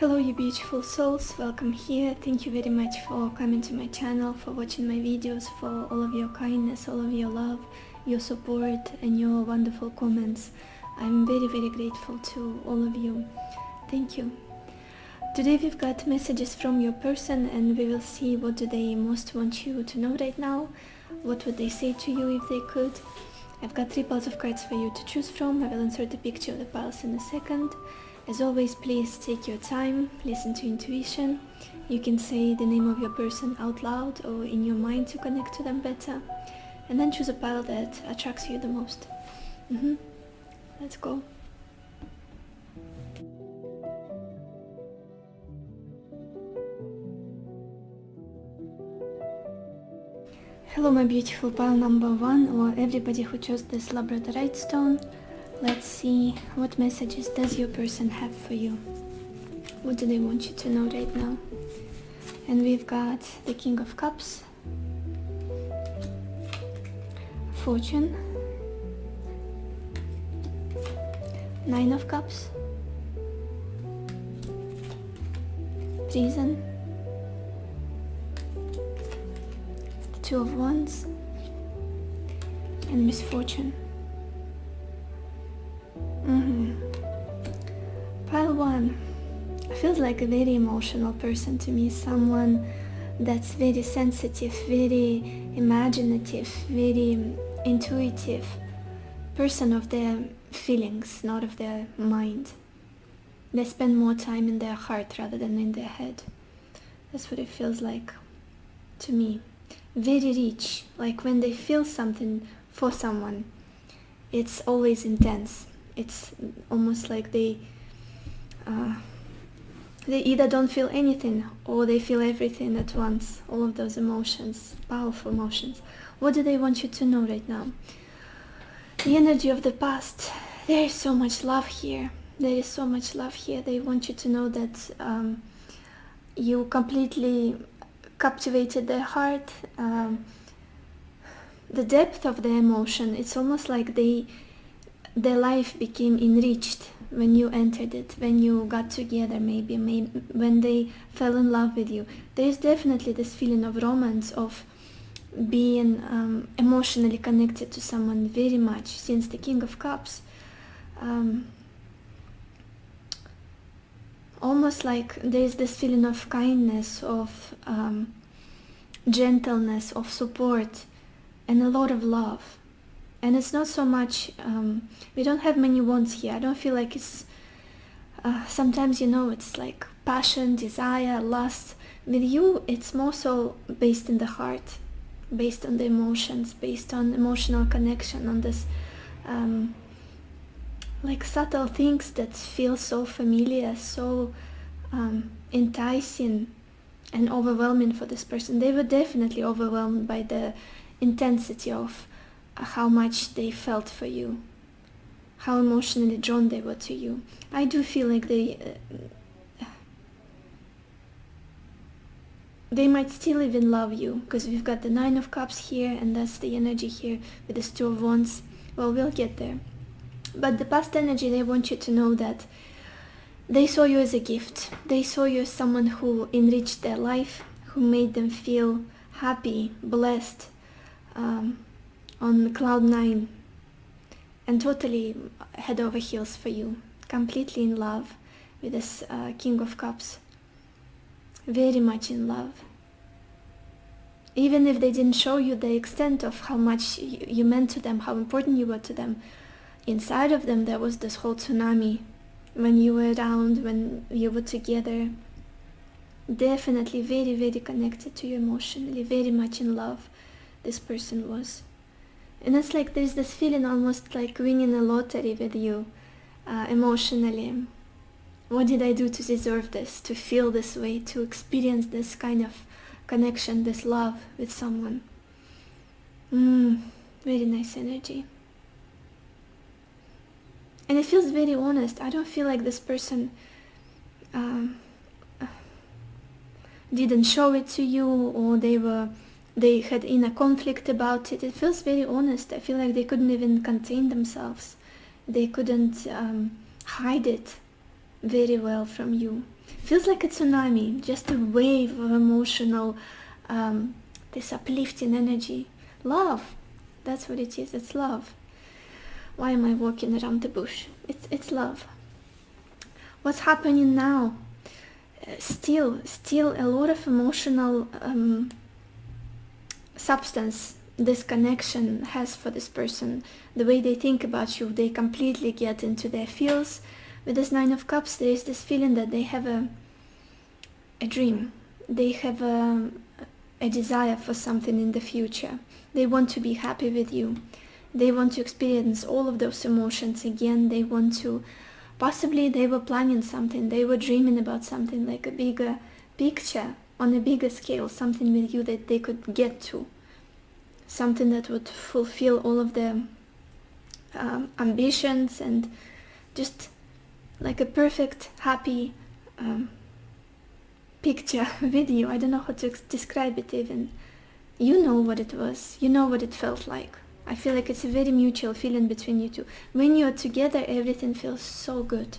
Hello you beautiful souls, welcome here. Thank you very much for coming to my channel, for watching my videos, for all of your kindness, all of your love, your support and your wonderful comments. I'm very grateful to all of you. Thank you. Today we've got messages from your person and we will see what do they most want you to know right now. What would they say to you if they could. I've got 3 piles of cards for you to choose from. I will insert a picture of the piles in a second. As always, please take your time, listen to intuition. You can say the name of your person out loud or in your mind to connect to them better. And then choose a pile that attracts you the most. Let's go. Hello my beautiful pile number 1, or everybody who chose this labradorite stone. Let's see what messages does your person have for you. What do they want you to know right now? And we've got the King of Cups, Fortune, 9 of Cups, Treason, 2 of Wands, and Misfortune. Pile 1 feels like a very emotional person to me, someone that's very sensitive, very imaginative, very intuitive, person of their feelings, not of their mind. They spend more time in their heart rather than in their head. That's what it feels like to me. Very rich, like when they feel something for someone, it's always intense. It's almost like they either don't feel anything or they feel everything at once. All of those emotions, powerful emotions. What do they want you to know right now? The energy of the past. There is so much love here. There is so much love here. They want you to know that you completely captivated their heart. The depth of the emotion, it's almost like their life became enriched when you entered it, when you got together, maybe when they fell in love with you. There is definitely this feeling of romance, of being emotionally connected to someone very much, since the King of Cups. Almost like there is this feeling of kindness, of gentleness, of support, and a lot of love. And it's not so much, we don't have many wands here. I don't feel like it's, sometimes, it's like passion, desire, lust. With you, it's more so based in the heart, based on the emotions, based on emotional connection, on this, like subtle things that feel so familiar, so enticing and overwhelming for this person. They were definitely overwhelmed by the intensity of how much they felt for you, how emotionally drawn they were to you. I do feel like they might still even love you, because we've got the 9 of Cups here, and that's the energy here with this 2 of Wands. Well, we'll get there. But the past energy, they want you to know that they saw you as a gift. They saw you as someone who enriched their life, who made them feel happy, blessed, on cloud 9, and totally head over heels for you, completely in love with this King of Cups, very much in love. Even if they didn't show you the extent of how much you meant to them, how important you were to them, inside of them there was this whole tsunami when you were around, when you were together. Definitely very connected to you emotionally, very much in love this person was. And it's like there's this feeling almost like winning a lottery with you, emotionally. What did I do to deserve this, to feel this way, to experience this kind of connection, this love with someone? Very nice energy. And it feels very honest. I don't feel like this person didn't show it to you, or they had inner conflict about it. It feels very honest. I feel like they couldn't even contain themselves. They couldn't hide it very well from you. feels like a tsunami, just a wave of emotional, this uplifting energy. Love, that's what it is, it's love. Why am I walking around the bush? It's love. What's happening now? Still a lot of emotional substance this connection has for this person. The way they think about you, they completely get into their feels. With this Nine of Cups, there is this feeling that they have a dream. They have a desire for something in the future. They want to be happy with you. They want to experience all of those emotions again. They want to, possibly they were planning something. They were dreaming about something, like a bigger picture on a bigger scale, something with you that they could get to. Something that would fulfill all of their ambitions, and just like a perfect, happy picture with you. I don't know how to describe it even. You know what it was. You know what it felt like. I feel like it's a very mutual feeling between you two. When you're together, everything feels so good.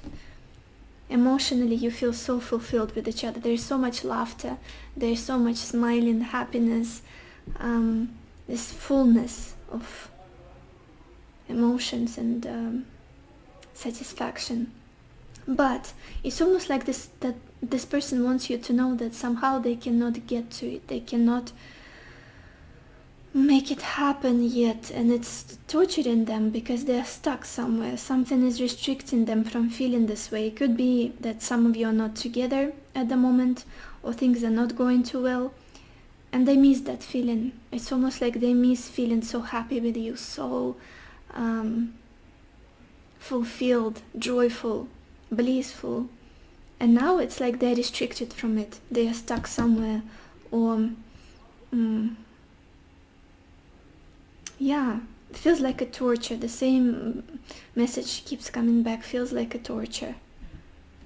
Emotionally, you feel so fulfilled with each other. There's so much laughter. There's so much smiling, happiness, this fullness of emotions and satisfaction. But it's almost like that this person wants you to know that somehow they cannot get to it. They cannot make it happen yet, and it's torturing them because they are stuck somewhere. Something is restricting them from feeling this way. It could be that some of you are not together at the moment, or things are not going too well, and they miss that feeling. It's almost like they miss feeling so happy with you, so fulfilled, joyful, blissful, and now it's like they're restricted from it. They are stuck somewhere, or yeah, it feels like a torture. The same message keeps coming back. Feels like a torture,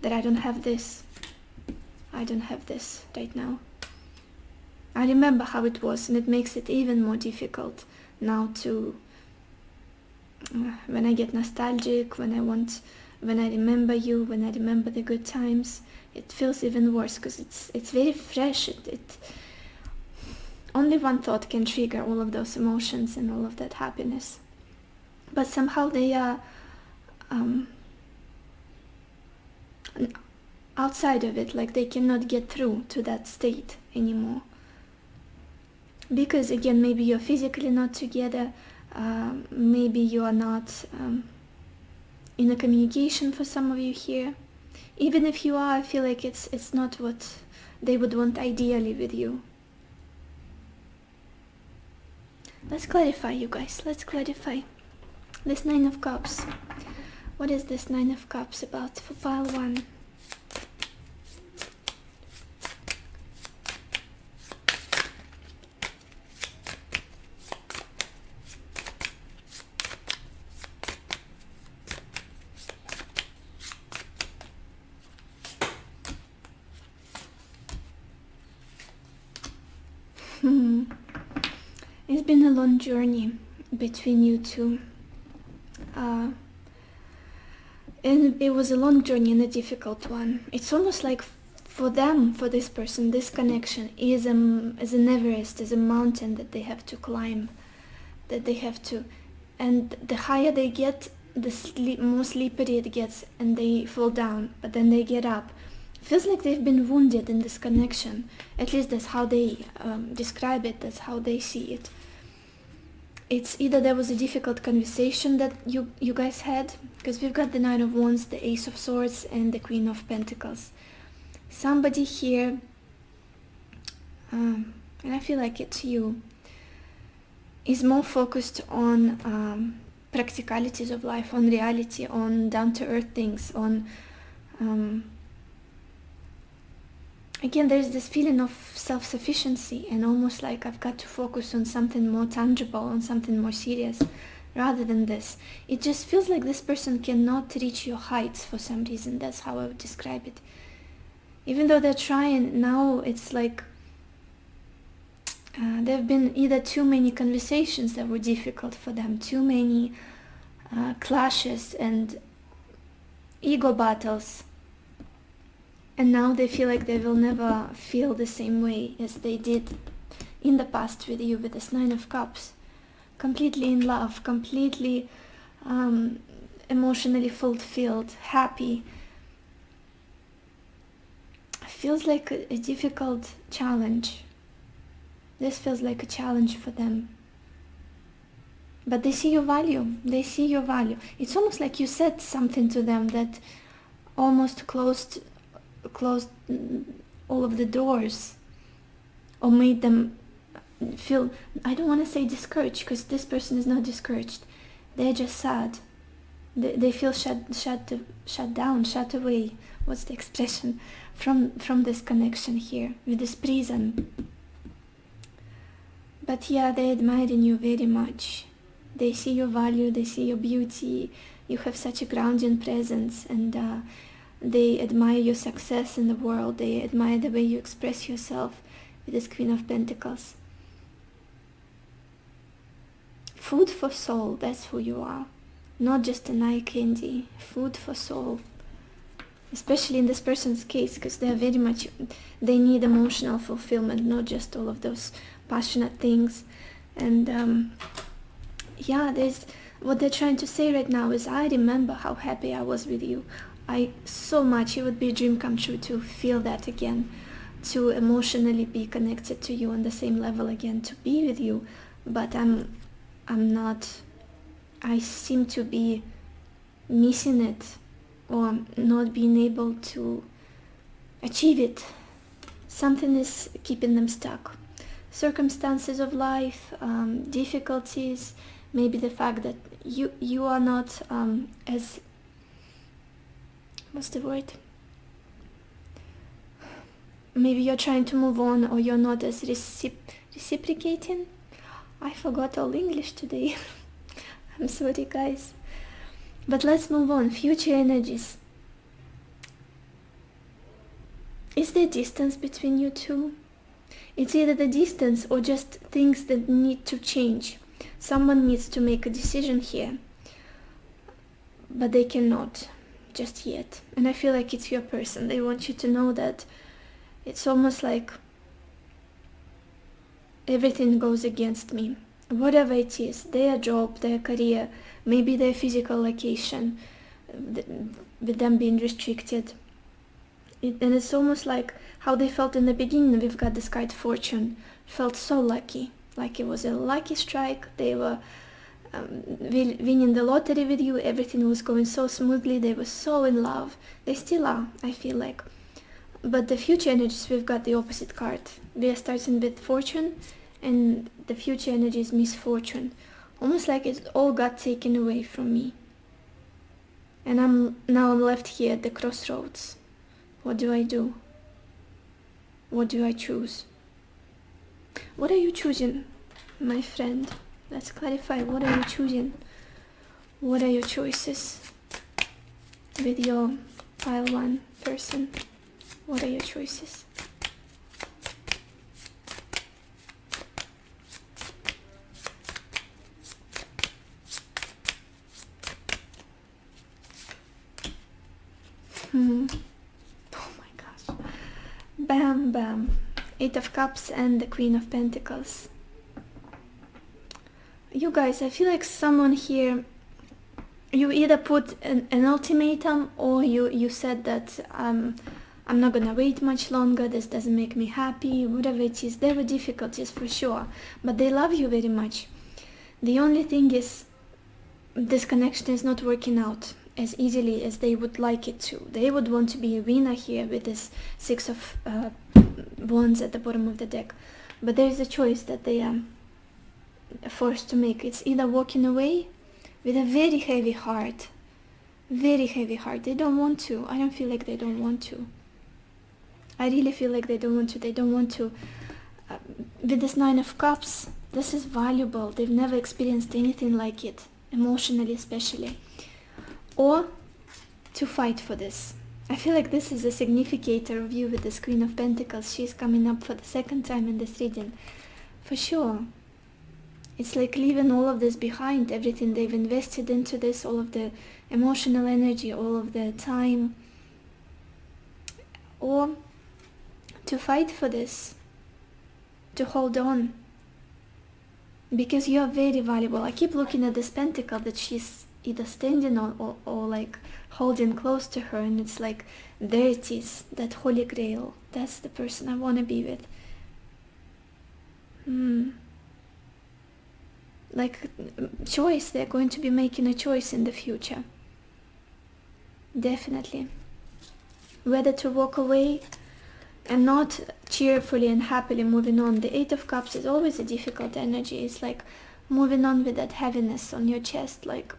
that I don't have this right now. I remember how it was, and it makes it even more difficult now to, when I get nostalgic, when I remember you, when I remember the good times, it feels even worse because it's very fresh. Only one thought can trigger all of those emotions and all of that happiness. But somehow they are outside of it, like they cannot get through to that state anymore. Because again, maybe you're physically not together, maybe you are not in a communication for some of you here. Even if you are, I feel like it's not what they would want ideally with you. Let's clarify, you guys. Let's clarify. This Nine of Cups. What is this Nine of Cups about for pile 1? It's been a long journey between you two, and it was a long journey and a difficult one. It's almost like for them, for this person, this connection is an Everest, is a mountain that they have to climb, and the higher they get, the more slippery it gets, and they fall down, but then they get up. Feels like they've been wounded in this connection. At least that's how they describe it, that's how they see it. It's either there was a difficult conversation that you guys had, because we've got the Nine of Wands, the Ace of Swords, and the Queen of Pentacles. Somebody here, and I feel like it's you, is more focused on practicalities of life, on reality, on down-to-earth things, on again, there's this feeling of self-sufficiency, and almost like I've got to focus on something more tangible, on something more serious, rather than this. It just feels like this person cannot reach your heights for some reason. That's how I would describe it. Even though they're trying, now it's like there have been either too many conversations that were difficult for them, too many clashes and ego battles And now they feel like they will never feel the same way as they did in the past with you, with this Nine of Cups. Completely in love, completely emotionally fulfilled, happy. Feels like a difficult challenge. This feels like a challenge for them. But they see your value. They see your value. It's almost like you said something to them that almost closed all of the doors, or made them feel, I don't want to say discouraged, because this person is not discouraged. They're just sad. They feel shut down, shut away. What's the expression? From this connection here, with this prison. But yeah, they admire in you very much. They see your value, they see your beauty. You have such a grounding presence, and they admire your success in the world. They admire the way you express yourself with this Queen of Pentacles. Food for soul, that's who you are. Not just an eye candy, food for soul. Especially in this person's case, because they are very much, they need emotional fulfillment, not just all of those passionate things. And yeah, there's what they're trying to say right now is, I remember how happy I was with you. So much, it would be a dream come true to feel that again, to emotionally be connected to you on the same level again, to be with you. But I'm not, I seem to be missing it, or not being able to achieve it. Something is keeping them stuck. Circumstances of life, difficulties, maybe the fact that you are not as, what's the word? Maybe you're trying to move on, or you're not as reciprocating. I forgot all English today. I'm sorry, guys. But let's move on. Future energies. Is there distance between you two? It's either the distance or just things that need to change. Someone needs to make a decision here, but they cannot just yet. And I feel like it's your person. They want you to know that it's almost like everything goes against me. Whatever it is, their job, their career, maybe their physical location, with them being restricted. And it's almost like how they felt in the beginning. We've got this card Fortune. Felt so lucky, like it was a lucky strike. They were winning the lottery with you. Everything was going so smoothly. They were so in love. They still are, I feel like. But the future energies, we've got the opposite card. We are starting with Fortune, and the future energy is misfortune. Almost like it all got taken away from me. And I'm left here at the crossroads. What do I do? What do I choose? What are you choosing, my friend? Let's clarify. What are you choosing? What are your choices with your pile 1 person? What are your choices? Oh my gosh. Bam, bam. 8 of Cups and the Queen of Pentacles. You guys, I feel like someone here, you either put an ultimatum, or you said that I'm not gonna wait much longer, this doesn't make me happy, whatever it is. There were difficulties for sure, but they love you very much. The only thing is, this connection is not working out as easily as they would like it to. They would want to be a winner here with this 6 of Wands at the bottom of the deck. But there is a choice that they are forced to make. It's either walking away with a very heavy heart. Very heavy heart. They don't want to. I don't feel like they don't want to. I really feel like they don't want to. They don't want to. With this 9 of Cups, this is valuable. They've never experienced anything like it, emotionally especially. Or to fight for this. I feel like this is a significator of you with this Queen of Pentacles. She's coming up for the second time in this reading. For sure. It's like leaving all of this behind, everything they've invested into this, all of the emotional energy, all of the time, or to fight for this, to hold on, because you are very valuable. I keep looking at this pentacle that she's either standing on or like holding close to her, and it's like, there it is, that holy grail. That's the person I want to be with. Like choice, they're going to be making a choice in the future. Definitely. Whether to walk away and not cheerfully and happily moving on. The Eight of Cups is always a difficult energy. It's like moving on with that heaviness on your chest, like,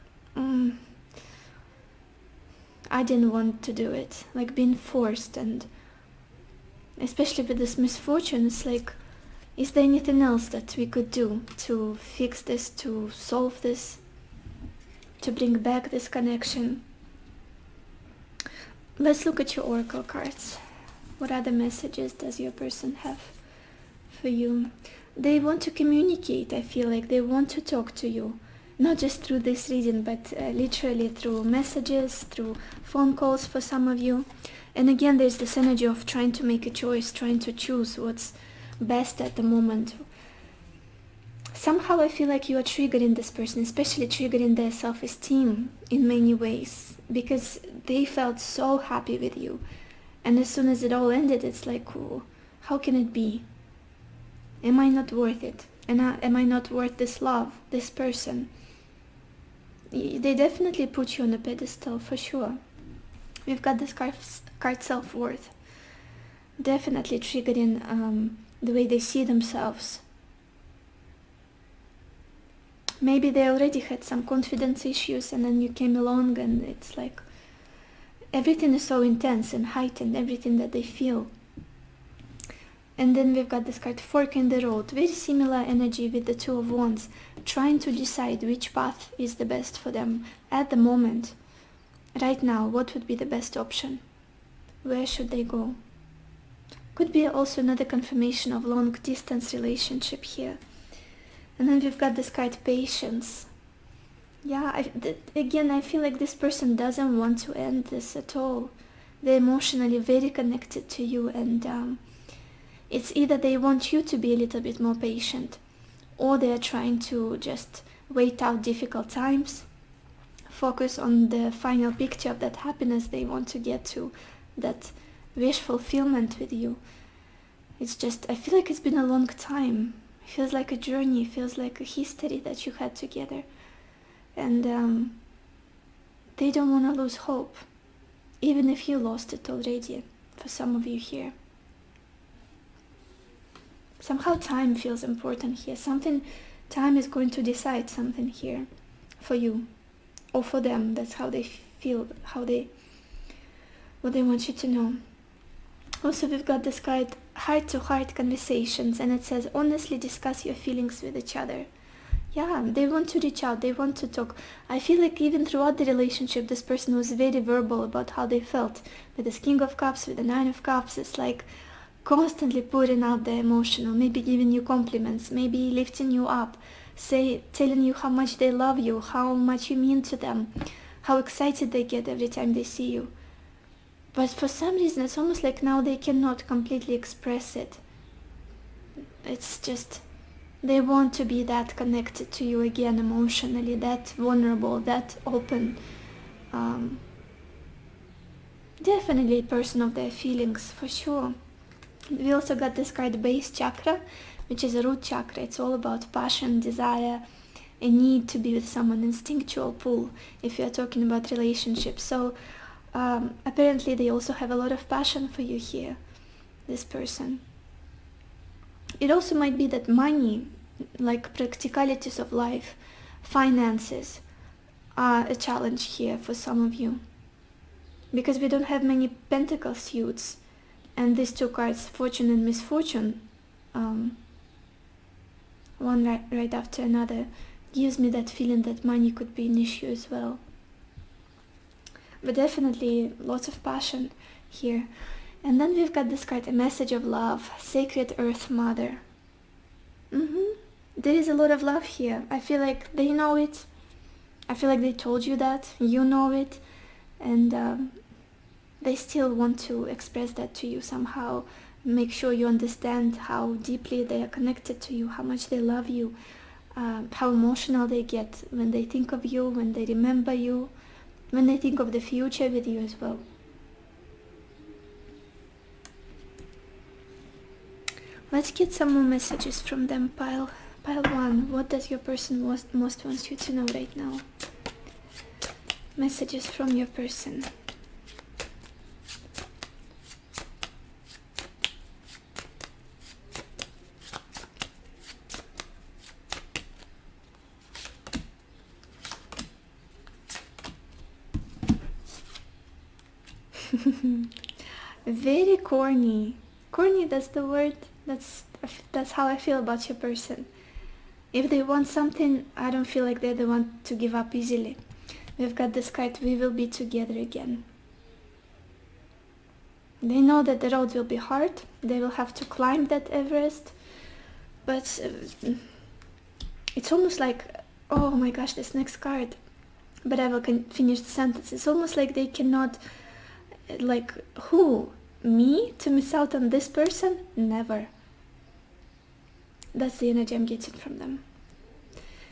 I didn't want to do it, like being forced. And especially with this misfortune, it's like, is there anything else that we could do to fix this, to solve this, to bring back this connection? Let's look at your oracle cards. What other messages does your person have for you? They want to communicate. I feel like they want to talk to you, not just through this reading, but literally through messages, through phone calls for some of you. And again, there's this energy of trying to make a choice, trying to choose what's best at the moment. Somehow I feel like you are triggering this person, especially triggering their self-esteem in many ways, because they felt so happy with you. And as soon as it all ended, it's like, oh, how can it be? Am I not worth it? And am I not worth this love, this person? They definitely put you on a pedestal, for sure. We've got this card self-worth. Definitely triggering the way they see themselves. Maybe they already had some confidence issues, and then you came along and it's like everything is so intense and heightened, everything that they feel. And then we've got this card, fork in the road. Very similar energy with the Two of Wands, trying to decide which path is the best for them at the moment. Right now, what would be the best option? Where should they go? Could be also another confirmation of long distance relationship here. And then we've got this card, patience. Yeah, again, I feel like this person doesn't want to end this at all. They're emotionally very connected to you, and it's either they want you to be a little bit more patient, or they're trying to just wait out difficult times, focus on the final picture of that happiness they want to get to, that wish fulfillment with you. It's just, I feel like it's been a long time. It feels like a journey, it feels like a history that you had together. And they don't want to lose hope, even if you lost it already, for some of you here. Somehow time feels important here. Time is going to decide something here for you, or for them. That's how they feel, what they want you to know. Also, we've got this card, heart-to-heart conversations, and it says, honestly discuss your feelings with each other. Yeah, they want to reach out, they want to talk. I feel like even throughout the relationship, this person was very verbal about how they felt. With this King of Cups, with the Nine of Cups, it's like constantly putting out their emotional, maybe giving you compliments, maybe lifting you up, telling you how much they love you, how much you mean to them, how excited they get every time they see you. But for some reason, it's almost like now they cannot completely express it. It's just, they want to be that connected to you again emotionally, that vulnerable, that open. Definitely a person of their feelings, for sure. We also got this card, base chakra, which is a root chakra. It's all about passion, desire, a need to be with someone, instinctual pull, if you're talking about relationships. So apparently they also have a lot of passion for you here, this person. It also might be that money, like practicalities of life, finances, are a challenge here for some of you. Because we don't have many pentacle suits, and these two cards, fortune and misfortune, one right after another, gives me that feeling that money could be an issue as well. But definitely lots of passion here. And then we've got this card, a message of love, sacred earth mother. There is a lot of love here. I feel like they know it. I feel like they told you that. You know it. And they still want to express that to you somehow, make sure you understand how deeply they are connected to you, how much they love you, how emotional they get when they think of you, when they remember you, when they think of the future with you as well. Let's get some more messages from them. Pile 1. What does your person most wants you to know right now? Messages from your person. Very corny. Corny, that's the word. That's how I feel about your person. If they want something, I don't feel like they're the one to give up easily. We've got this card, we will be together again. They know that the road will be hard. They will have to climb that Everest. But it's almost like, oh my gosh, this next card. But I will finish the sentence. It's almost like they cannot, like, who? Me? To miss out on this person? Never. That's the energy I'm getting from them.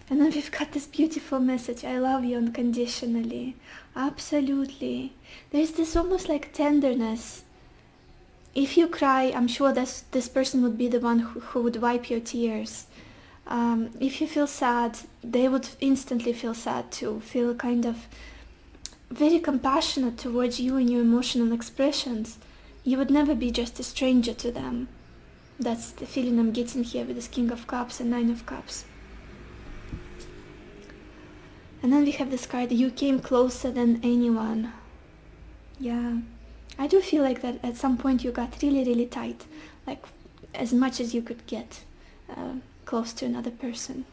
And then we've got this beautiful message. I love you unconditionally. Absolutely. There's this almost like tenderness. If you cry, I'm sure this person would be the one who would wipe your tears. If you feel sad, they would instantly feel sad too. Feel kind of very compassionate towards you and your emotional expressions. You would never be just a stranger to them. That's the feeling I'm getting here with this King of Cups and Nine of Cups. And then we have this card, you came closer than anyone. Yeah, I do feel like that at some point you got really, really tight. Like as much as you could get close to another person.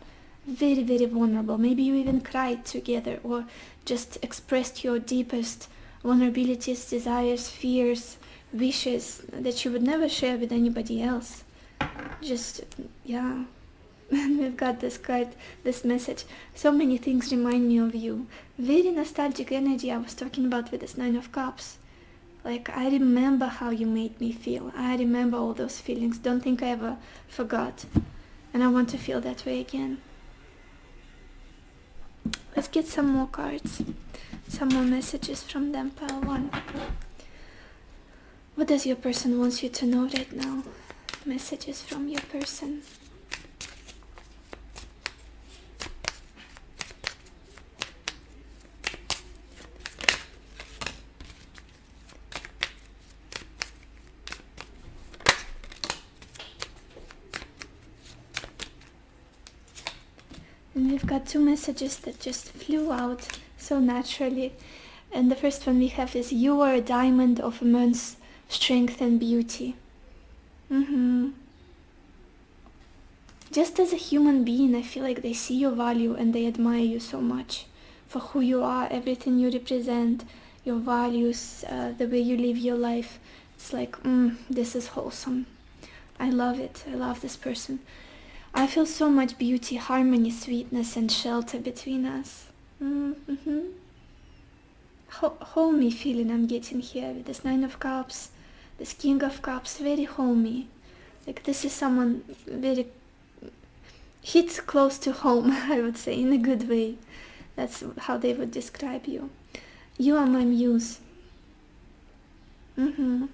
Very, very vulnerable. Maybe you even cried together or just expressed your deepest vulnerabilities, desires, fears, wishes that you would never share with anybody else. Just, yeah. And we've got this card, this message. So many things remind me of you. Very nostalgic energy I was talking about with this Nine of Cups. Like, I remember how you made me feel. I remember all those feelings. Don't think I ever forgot. And I want to feel that way again. Let's get some more cards. Some more messages from them, pile 1. What does your person want you to know right now? Messages from your person. And we've got 2 messages that just flew out so naturally. And the first one we have is, you are a diamond of immense strength and beauty. Just as a human being, I feel like they see your value and they admire you so much for who you are, everything you represent, your values, the way you live your life. It's like, this is wholesome. I love it. I love this person. I feel so much beauty, harmony, sweetness, and shelter between us. Homey feeling I'm getting here with this Nine of Cups, this King of Cups, very homey. Like this is someone very hits close to home, I would say, in a good way. That's how they would describe you. You are my muse. What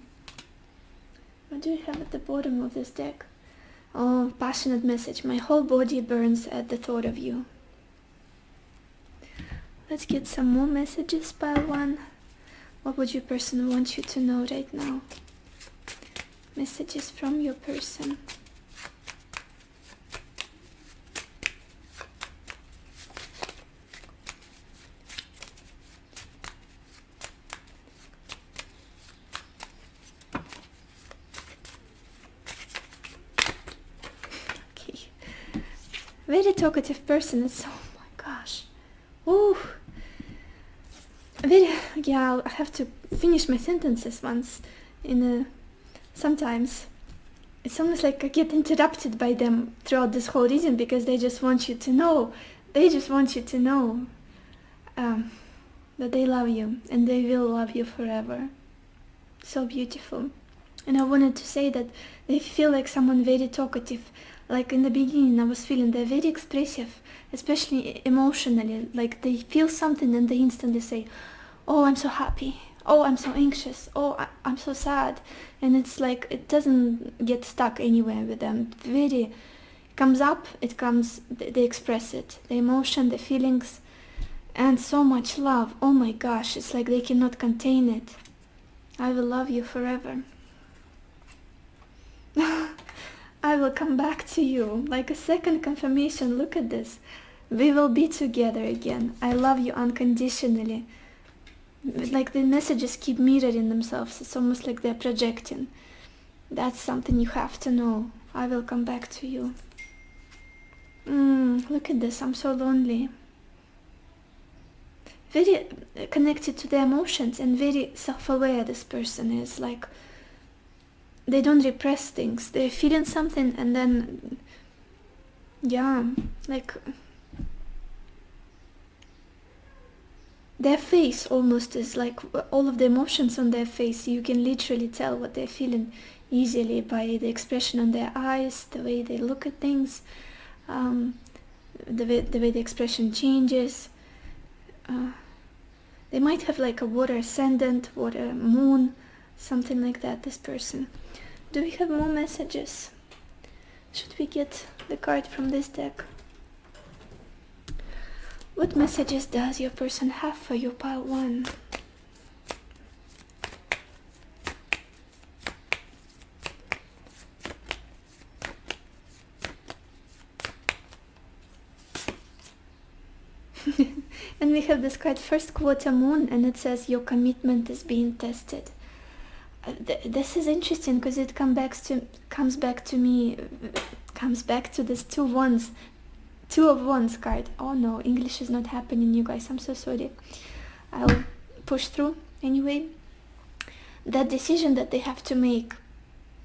do you have at the bottom of this deck? Oh, passionate message. My whole body burns at the thought of you. Let's get some more messages, pile 1. What would your person want you to know right now? Messages from your person. Very talkative person. It's, oh my gosh. Ooh. Yeah, I have to finish my sentences once sometimes. It's almost like I get interrupted by them throughout this whole reading because they just want you to know. They just want you to know that they love you and they will love you forever. So beautiful. And I wanted to say that they feel like someone very talkative. Like in the beginning I was feeling they're very expressive, especially emotionally. Like they feel something and they instantly say, oh, I'm so happy. Oh, I'm so anxious. Oh, I'm so sad. And it's like it doesn't get stuck anywhere with them. Very comes up, it comes, they express it. The emotion, the feelings, and so much love. Oh my gosh, it's like they cannot contain it. I will love you forever. I will come back to you. Like a second confirmation. Look at this. We will be together again. I love you unconditionally. Like the messages keep mirroring themselves. It's almost like they're projecting. That's something you have to know. I will come back to you. Look at this. I'm so lonely. Very connected to the emotions and very self-aware this person is. Like they don't repress things. They're feeling something and then, yeah, like their face almost is like all of the emotions on their face. You can literally tell what they're feeling easily by the expression on their eyes, the way they look at things, the way the expression changes. They might have like a water ascendant, water moon, something like that, this person. Do we have more messages? Should we get the card from this deck? What messages does your person have for you, pile 1? And we have this card, first quarter moon, and it says your commitment is being tested. This is interesting because it comes back to this two of wands card. Oh no, English is not happening, you guys. I'm so sorry. I'll push through anyway. That decision that they have to make.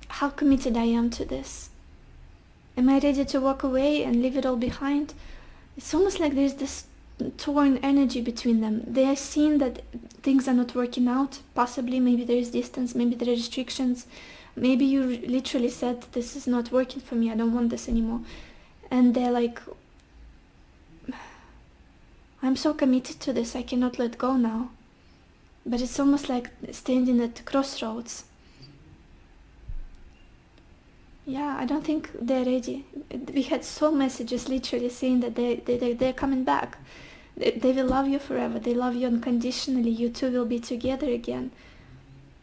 How committed I am to this. Am I ready to walk away and leave it all behind? It's almost like there's this torn energy between them. They are seeing that things are not working out. Possibly, maybe there is distance, maybe there are restrictions. Maybe you literally said, this is not working for me, I don't want this anymore. And they're like, I'm so committed to this, I cannot let go now. But it's almost like standing at the crossroads. Yeah, I don't think they're ready. We had so messages literally saying that they're coming back. They will love you forever. They love you unconditionally. You two will be together again.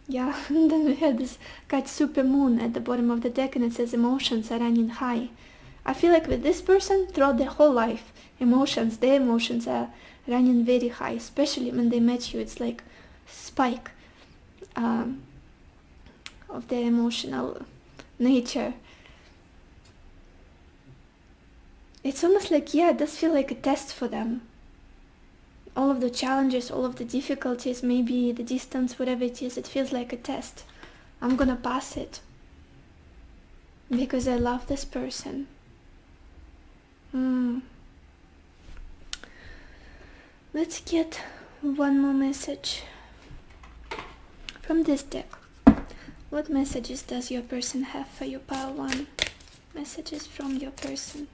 Yeah, and then we had this card super moon at the bottom of the deck, and it says emotions are running high. I feel like with this person, throughout their whole life, their emotions are running very high, especially when they met you. It's like spike of their emotional nature. It's almost like, yeah, it does feel like a test for them. All of the challenges, all of the difficulties, maybe the distance, whatever it is, it feels like a test. I'm gonna pass it because I love this person. Let's get one more message from this deck. What messages does your person have for you, pile 1? Messages from your person.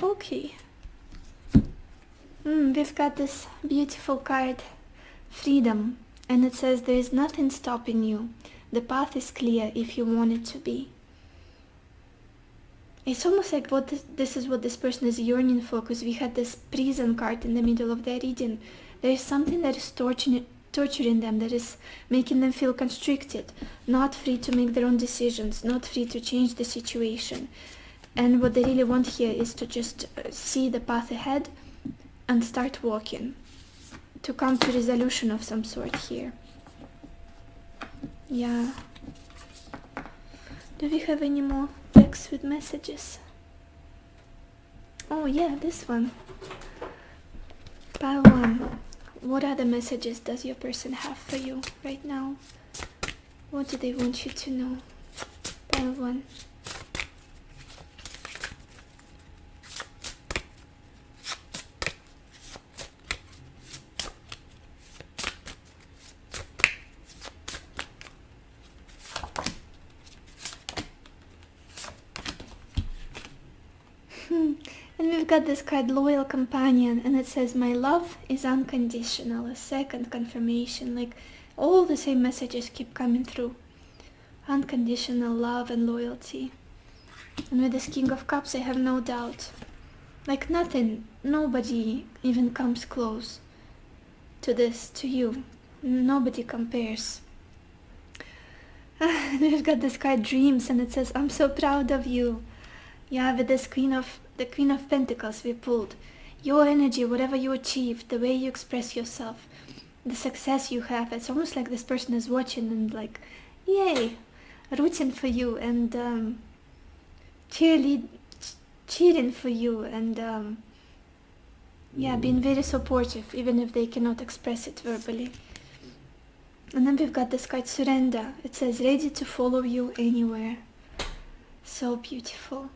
Okay. We've got this beautiful card, freedom, and it says there is nothing stopping you. The path is clear if you want it to be. It's almost like this is what this person is yearning for, because we had this prison card in the middle of their reading. There is something that is torturing them, that is making them feel constricted, not free to make their own decisions, not free to change the situation. And what they really want here is to just see the path ahead and start walking, to come to resolution of some sort here. Yeah. Do we have any more decks with messages? Oh yeah, this one. Pile 1. What other messages does your person have for you right now? What do they want you to know? Pile 1. And we've got this card, Loyal Companion, and it says, my love is unconditional. A second confirmation, like all the same messages keep coming through. Unconditional love and loyalty. And with this King of Cups, I have no doubt. Like nothing, nobody even comes close to this, to you. Nobody compares. And we've got this card, Dreams, and it says, I'm so proud of you. Yeah, with this the Queen of Pentacles we pulled. Your energy, whatever you achieved, the way you express yourself, the success you have, it's almost like this person is watching and like, yay, rooting for you and cheering for you and yeah, being very supportive, even if they cannot express it verbally. And then we've got this card, Surrender. It says, ready to follow you anywhere. So beautiful.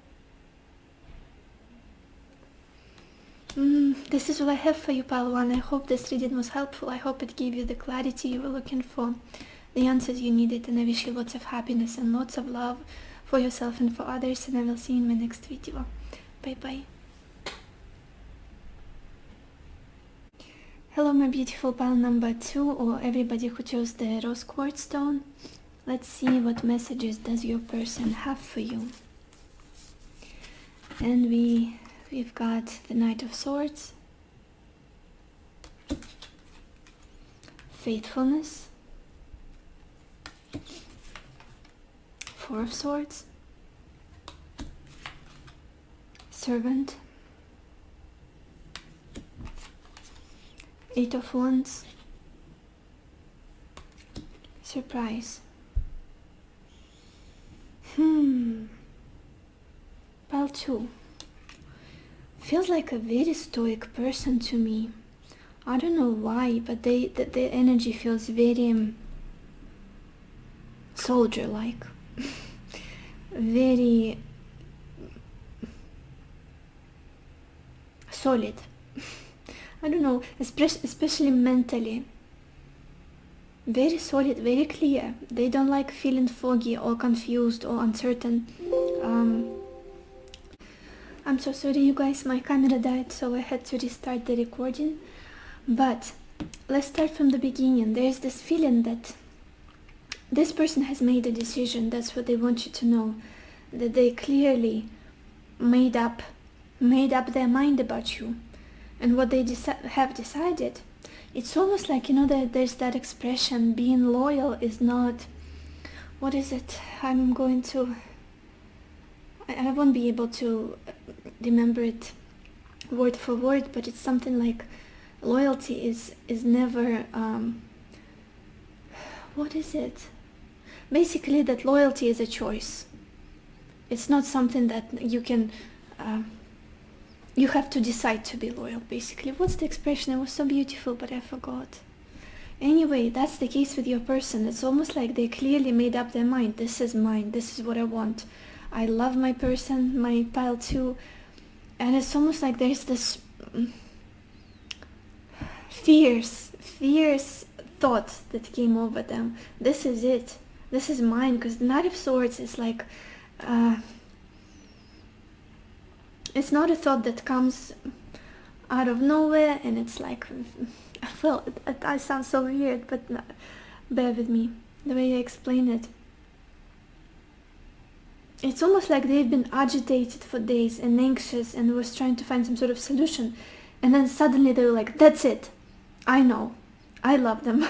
This is all I have for you, Pile 1. I hope this reading was helpful. I hope it gave you the clarity you were looking for, the answers you needed, and I wish you lots of happiness and lots of love for yourself and for others, and I will see you in my next video. Bye bye. Hello, my beautiful pile number 2, or everybody who chose the rose quartz stone. Let's see what messages does your person have for you. And we've got the Knight of Swords, Faithfulness, Four of Swords, Servant, Eight of Wands, Surprise. Pile 2. Feels like a very stoic person to me. I don't know why, but the energy feels very soldier-like. Very solid. I don't know, especially mentally. Very solid, very clear. They don't like feeling foggy or confused or uncertain. I'm so sorry, you guys, my camera died, so I had to restart the recording. But let's start from the beginning. There's this feeling that this person has made a decision. That's what they want you to know. That they clearly made up their mind about you. And what they have decided, it's almost like, you know, that there's that expression, being loyal is not, what is it? I won't be able to remember it word for word, but it's something like loyalty is never, what is it? Basically, that loyalty is a choice. It's not something that you can, you have to decide to be loyal, basically. What's the expression? It was so beautiful, but I forgot. Anyway, that's the case with your person. It's almost like they clearly made up their mind. This is mine. This is what I want. I love my person, my pile 2. And it's almost like there's this fierce thought that came over them. This is it. This is mine. Because the Knight of Swords is like... it's not a thought that comes out of nowhere, and it's like, well, I sound so weird, but bear with me, the way I explain it. It's almost like they've been agitated for days and anxious and was trying to find some sort of solution, and then suddenly they were like, that's it, I know, I love them,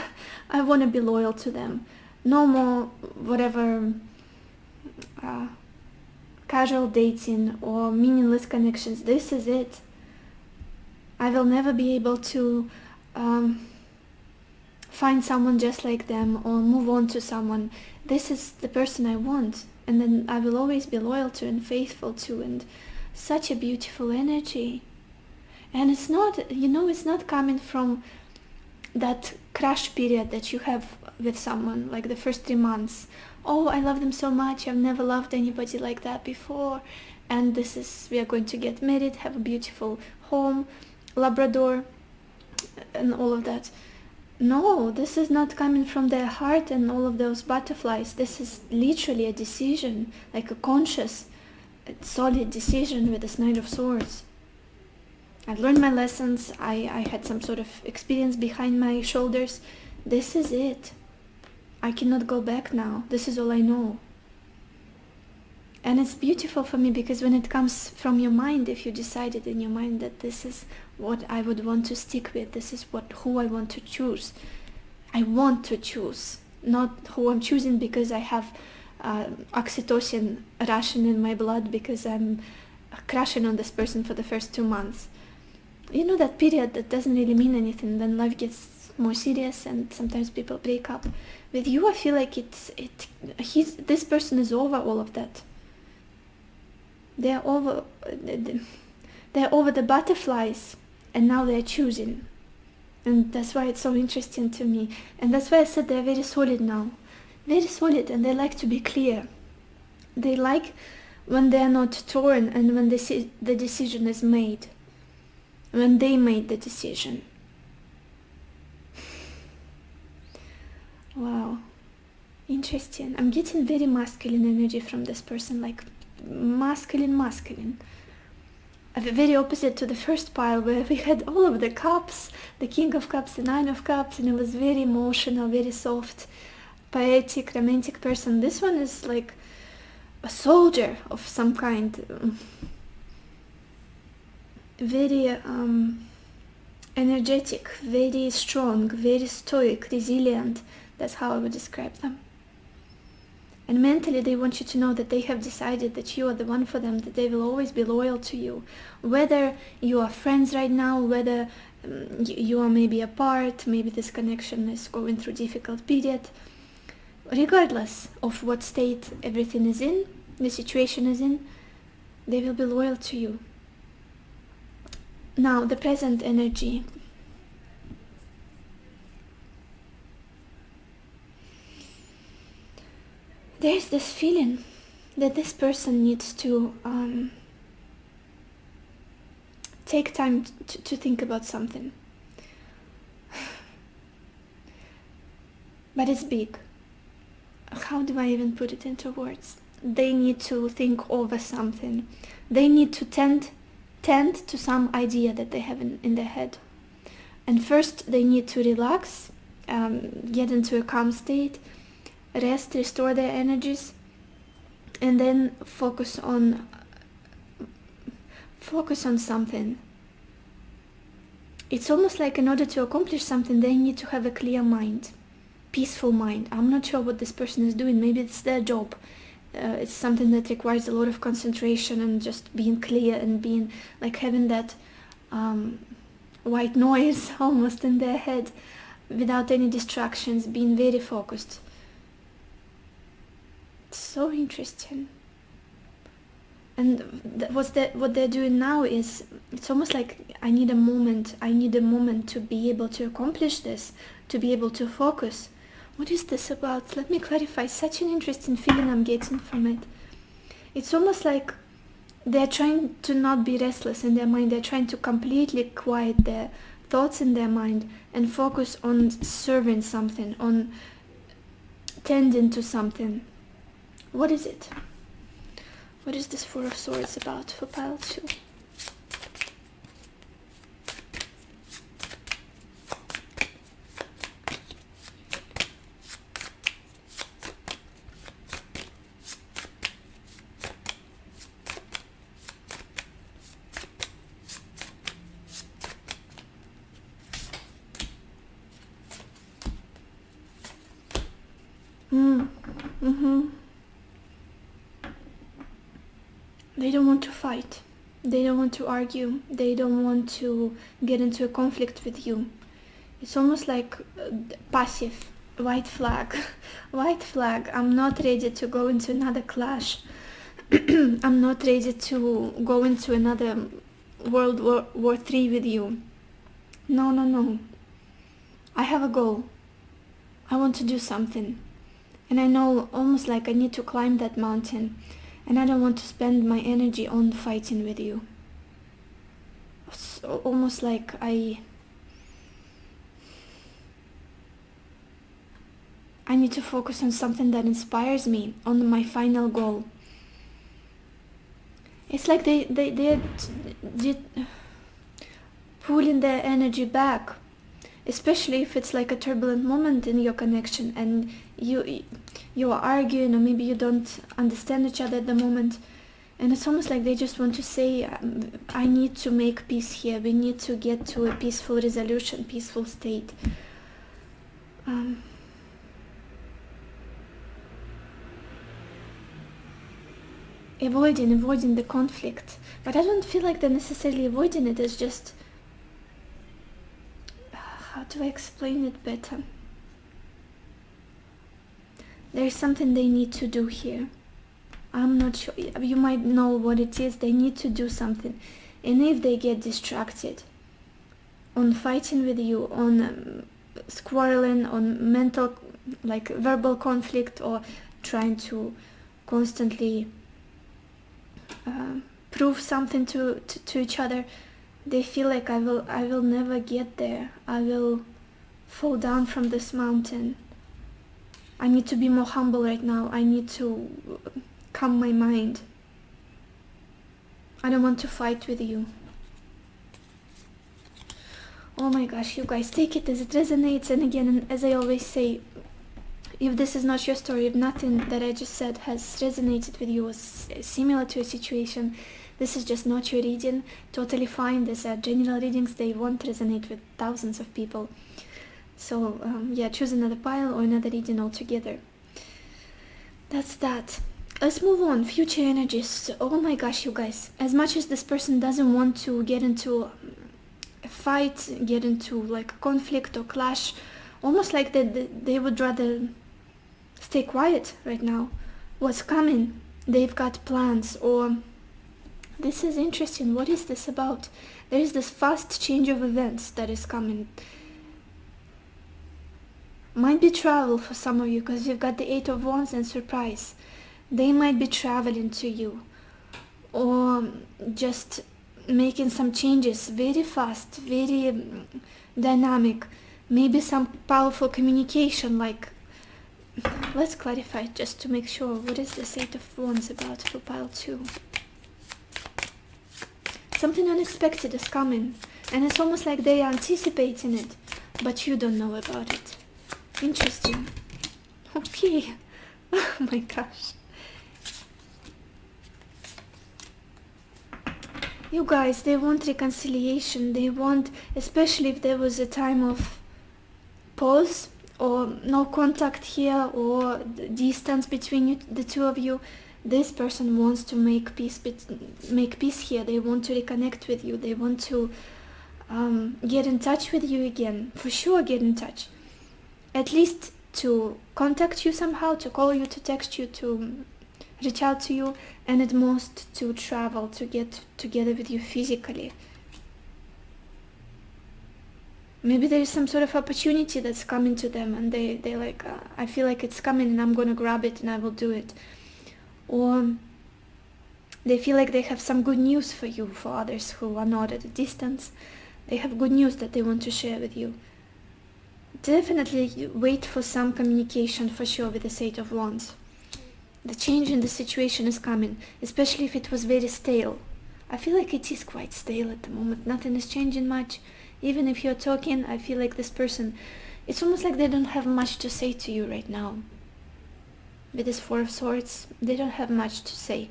I want to be loyal to them, no more whatever casual dating or meaningless connections. This is it. I will never be able to find someone just like them or move on to someone. This is the person I want, and then I will always be loyal to and faithful to, and such a beautiful energy. And it's not, you know, it's not coming from that crush period that you have with someone, like the first 3 months. Oh, I love them so much, I've never loved anybody like that before, and we are going to get married, have a beautiful home, Labrador, and all of that. No, this is not coming from their heart and all of those butterflies. This is literally a decision, like a conscious solid decision with this Knight of Swords. I've learned my lessons. I had some sort of experience behind my shoulders. This is it. I cannot go back now. This is all I know. And it's beautiful for me because when it comes from your mind, if you decided in your mind that this is what I would want to stick with, this is who I want to choose. I want to choose, not who I'm choosing because I have oxytocin rushing in my blood because I'm crushing on this person for the first 2 months. You know, that period that doesn't really mean anything, then life gets more serious and sometimes people break up. With you, I feel like this person is over all of that. They're over the butterflies, and now they're choosing. And that's why it's so interesting to me. And that's why I said they're very solid now. Very solid, and they like to be clear. They like when they're not torn and when the decision is made. When they made the decision. Wow. Interesting. I'm getting very masculine energy from this person, like masculine. Very opposite to the first pile where we had all of the cups, the King of Cups, the Nine of Cups, and it was very emotional, very soft, poetic, romantic person. This one is like a soldier of some kind, very energetic, very strong, very stoic, resilient. That's how I would describe them. And mentally they want you to know that they have decided that you are the one for them, that they will always be loyal to you. Whether you are friends right now, whether you are maybe apart, maybe this connection is going through a difficult period. Regardless of what state everything is in, the situation is in, they will be loyal to you. Now, the present energy. There's this feeling that this person needs to take time to think about something. But it's big. How do I even put it into words? They need to think over something. They need to tend to some idea that they have in their head. And first they need to relax, get into a calm state, rest, restore their energies, and then focus on something. It's almost like in order to accomplish something, they need to have a clear mind, peaceful mind. I'm not sure what this person is doing. Maybe it's their job. It's something that requires a lot of concentration and just being clear and being like having that white noise almost in their head without any distractions, being very focused. It's so interesting. And what they're doing now is, it's almost like I need a moment to be able to accomplish this, to be able to focus. What is this about? Let me clarify. Such an interesting feeling I'm getting from it. It's almost like they're trying to not be restless in their mind. They're trying to completely quiet their thoughts in their mind and focus on serving something, on tending to something. What is it? What is this Four of Swords about for pile 2? They don't want to fight. They don't want to argue. They don't want to get into a conflict with you. It's almost like passive, white flag. White flag. I'm not ready to go into another clash. I'm not ready to go into another World War III with you. No. I have a goal. I want to do something. And I know almost like I need to climb that mountain. And I don't want to spend my energy on fighting with you. It's almost like I need to focus on something that inspires me, on my final goal. It's like they're pulling their energy back, especially if it's like a turbulent moment in your connection and you are arguing, or maybe you don't understand each other at the moment, and it's almost like they just want to say, I need to make peace here, we need to get to a peaceful resolution, peaceful state. Avoiding the conflict, but I don't feel like they're necessarily avoiding it. It's just, how do I explain it better? There's something they need to do here. I'm not sure, you might know what it is. They need to do something, and if they get distracted on fighting with you, on quarreling, on mental, like verbal conflict, or trying to constantly prove something to each other, they feel like I will never get there. I will fall down from this mountain. I need to be more humble right now. I need to calm my mind. I don't want to fight with you. Oh my gosh, you guys, take it as it resonates. And again, as I always say, if this is not your story, if nothing that I just said has resonated with you or similar to a situation, this is just not your reading. Totally fine. These are general readings. They won't resonate with thousands of people. So yeah, choose another pile or another reading altogether. That's that. Let's move on. Future energies. Oh my gosh, you guys. As much as this person doesn't want to get into a fight, get into like a conflict or clash, almost like they would rather stay quiet right now. What's coming? They've got plans, or this is interesting. What is this about? There is this fast change of events that is coming. Might be travel for some of you, because you've got the 8 of Wands and surprise. They might be traveling to you, or just making some changes very fast, very dynamic. Maybe some powerful communication, like, let's clarify it just to make sure. What is this 8 of Wands about for pile 2? Something unexpected is coming, and it's almost like they are anticipating it, but you don't know about it. Interesting. Okay. Oh my gosh. You guys, they want reconciliation. They want, especially if there was a time of pause or no contact here, or distance between you, the two of you. This person wants to make peace here. They want to reconnect with you. They want to get in touch with you again. For sure, get in touch. At least to contact you somehow, to call you, to text you, to reach out to you, and at most to travel, to get together with you physically. Maybe there is some sort of opportunity that's coming to them, and they like, I feel like it's coming and I'm gonna grab it and I will do it. Or they feel like they have some good news for you, for others who are not at a distance. They have good news that they want to share with you. Definitely wait for some communication for sure with the 8 of Wands. The change in the situation is coming, especially if it was very stale. I feel like it is quite stale at the moment. Nothing is changing much. Even if you're talking, I feel like this person, it's almost like they don't have much to say to you right now. With this 4 of Swords, they don't have much to say.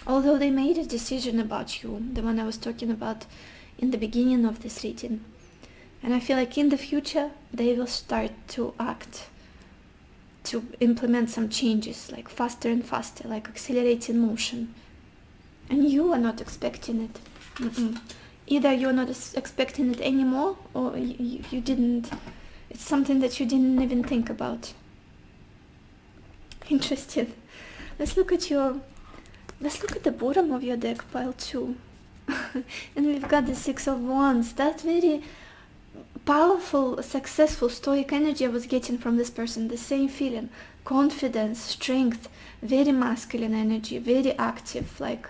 Although they made a decision about you, the one I was talking about in the beginning of this reading. And I feel like in the future, they will start to act, to implement some changes, like faster and faster, like accelerating motion. And you are not expecting it. Either you're not expecting it anymore, or you didn't, it's something that you didn't even think about. Interesting. Let's look at the bottom of your deck, pile 2. And we've got the 6 of Wands. That very powerful, successful, stoic energy I was getting from this person. The same feeling, confidence, strength, very masculine energy, very active, like,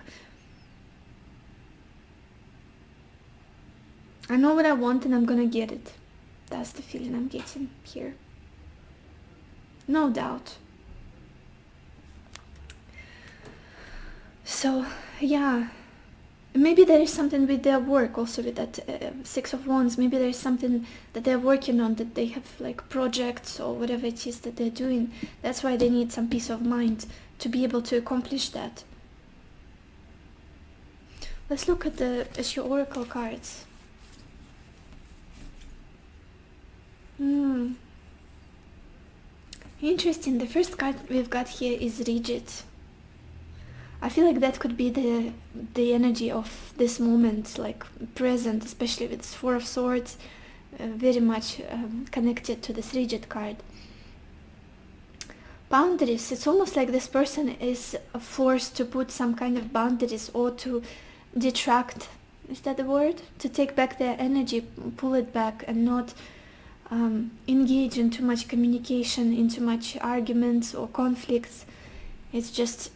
I know what I want and I'm gonna get it. That's the feeling I'm getting here. No doubt. So Yeah, maybe there is something with their work also, with that Six of Wands. Maybe there is something that they're working on, that they have like projects or whatever it is that they're doing. That's why they need some peace of mind to be able to accomplish that. Let's look at your oracle cards. Interesting. The first card we've got here is rigid. I feel like that could be the energy of this moment, like present, especially with this Four of Swords, very much connected to this rigid card. Boundaries. It's almost like this person is forced to put some kind of boundaries, or to detract. Is that the word? To take back their energy, pull it back, and not engage in too much communication, in too much arguments or conflicts. It's just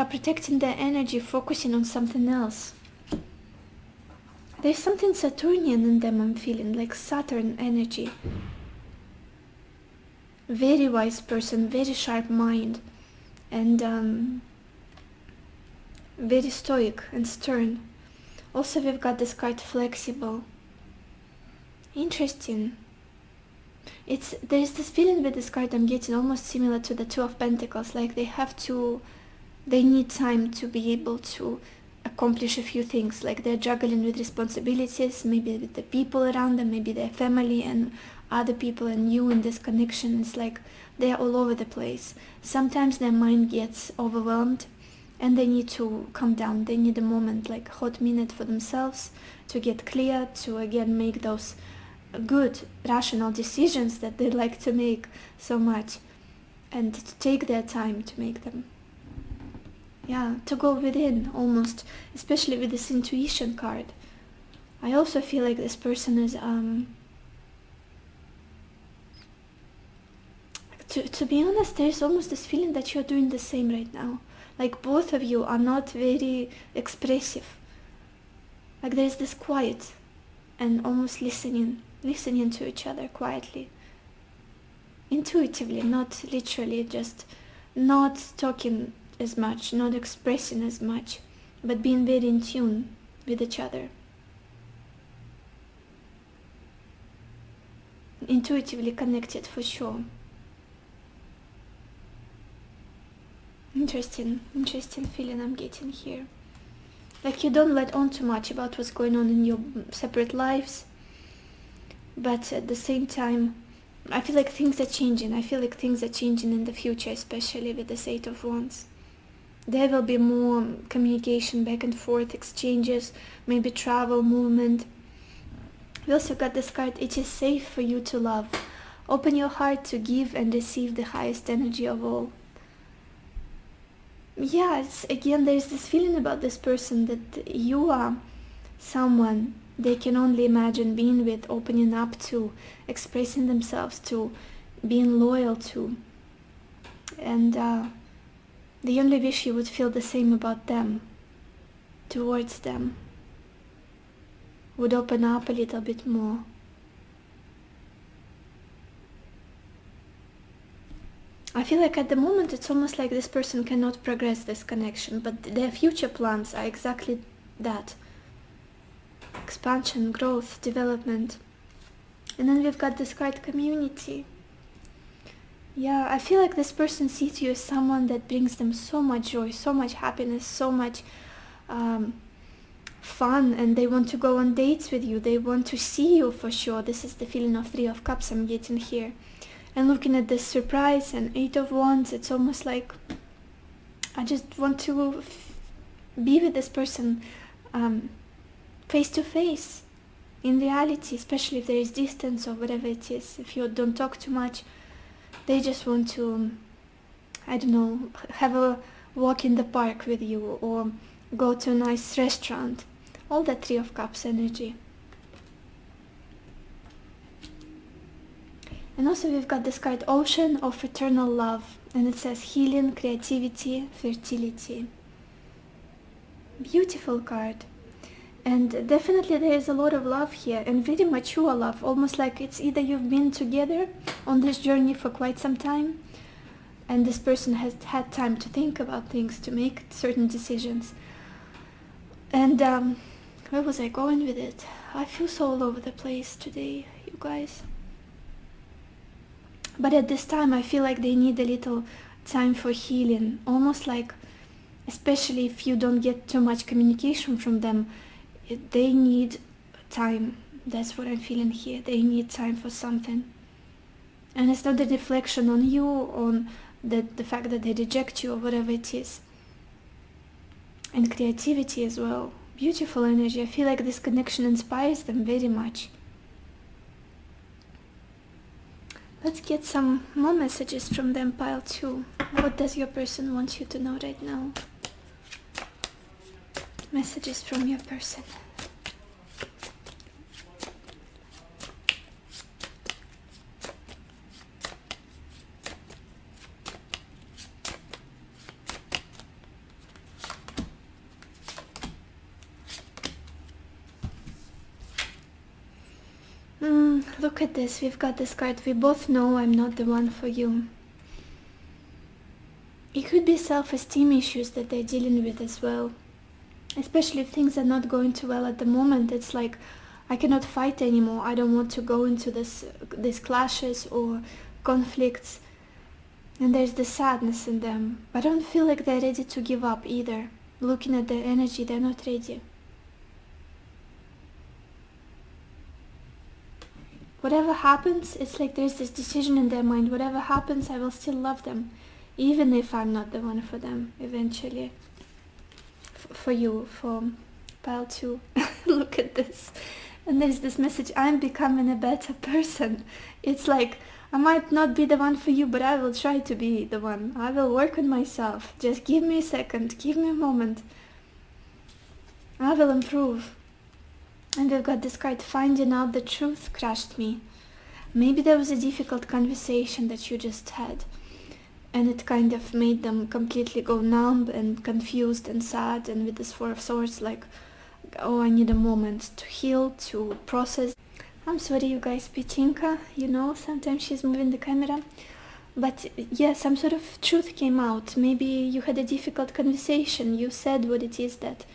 protecting their energy, focusing on something else. There's something Saturnian in them, I'm feeling, like Saturn energy. Very wise person, very sharp mind, and very stoic and stern. Also, we've got this card flexible. Interesting. There's this feeling with this card I'm getting, almost similar to the Two of Pentacles, like they need time to be able to accomplish a few things, like they're juggling with responsibilities, maybe with the people around them, maybe their family and other people, and you in this connection. It's like they're all over the place. Sometimes their mind gets overwhelmed and they need to calm down. They need a moment, like a hot minute for themselves, to get clear, to again make those good rational decisions that they like to make so much, and to take their time to make them. To go within almost, especially with this intuition card. I also feel like this person is to be honest, there's almost this feeling that you're doing the same right now. Like both of you are not very expressive. Like there's this quiet and almost listening to each other quietly, intuitively, not literally, just not talking as much, not expressing as much, but being very in tune with each other. Intuitively connected for sure. Interesting feeling I'm getting here. Like you don't let on too much about what's going on in your separate lives, but at the same time, I feel like things are changing. I feel like things are changing in the future, especially with this Eight of Wands. There will be more communication, back and forth, exchanges, maybe travel, movement. We also got this card, it is safe for you to love. Open your heart to give and receive the highest energy of all. Again, there's this feeling about this person that you are someone they can only imagine being with, opening up to, expressing themselves to, being loyal to. And they only wish you would feel the same about them, towards them. Would open up a little bit more. I feel like at the moment it's almost like this person cannot progress this connection, but their future plans are exactly that. Expansion, growth, development. And then we've got this card, community. I feel like this person sees you as someone that brings them so much joy, so much happiness, so much fun, and they want to go on dates with you. They want to see you for sure. This is the feeling of Three of Cups I'm getting here. And looking at this surprise and Eight of Wands, it's almost like I just want to be with this person face to face, in reality, especially if there is distance or whatever it is. If you don't talk too much, they just want to, I don't know, have a walk in the park with you, or go to a nice restaurant. All that Three of Cups energy. And also we've got this card, Ocean of Eternal Love, and it says healing, creativity, fertility. Beautiful card. And definitely there is a lot of love here, and very mature love, almost like it's either you've been together on this journey for quite some time, and this person has had time to think about things, to make certain decisions. And where was I going with it? I feel so all over the place today, you guys. But at this time I feel like they need a little time for healing, almost like, especially if you don't get too much communication from them, they need time. That's what I'm feeling here. They need time for something. And it's not a reflection on you, on the fact that they reject you or whatever it is. And creativity as well. Beautiful energy. I feel like this connection inspires them very much. Let's get some more messages from them, pile 2. What does your person want you to know right now? Messages from your person. Look at this, we've got this card. We both know I'm not the one for you. It could be self-esteem issues that they're dealing with as well. Especially if things are not going too well at the moment. It's like, I cannot fight anymore. I don't want to go into these clashes or conflicts. And there's the sadness in them. But I don't feel like they're ready to give up either. Looking at their energy, they're not ready. Whatever happens, it's like there's this decision in their mind. Whatever happens, I will still love them. Even if I'm not the one for them, eventually. For you, for pile 2. Look at this. And there's this message, I'm becoming a better person. It's like, I might not be the one for you, but I will try to be the one. I will work on myself. Just give me a second, give me a moment. I will improve. And we've got this card, finding out the truth crushed me. Maybe there was a difficult conversation that you just had, and it kind of made them completely go numb and confused and sad, and with this 4 of Swords, like, oh, I need a moment to heal, to process. I'm sorry, you guys, Pichinka, you know, sometimes she's moving the camera. But yeah, some sort of truth came out. Maybe you had a difficult conversation. You said what it is that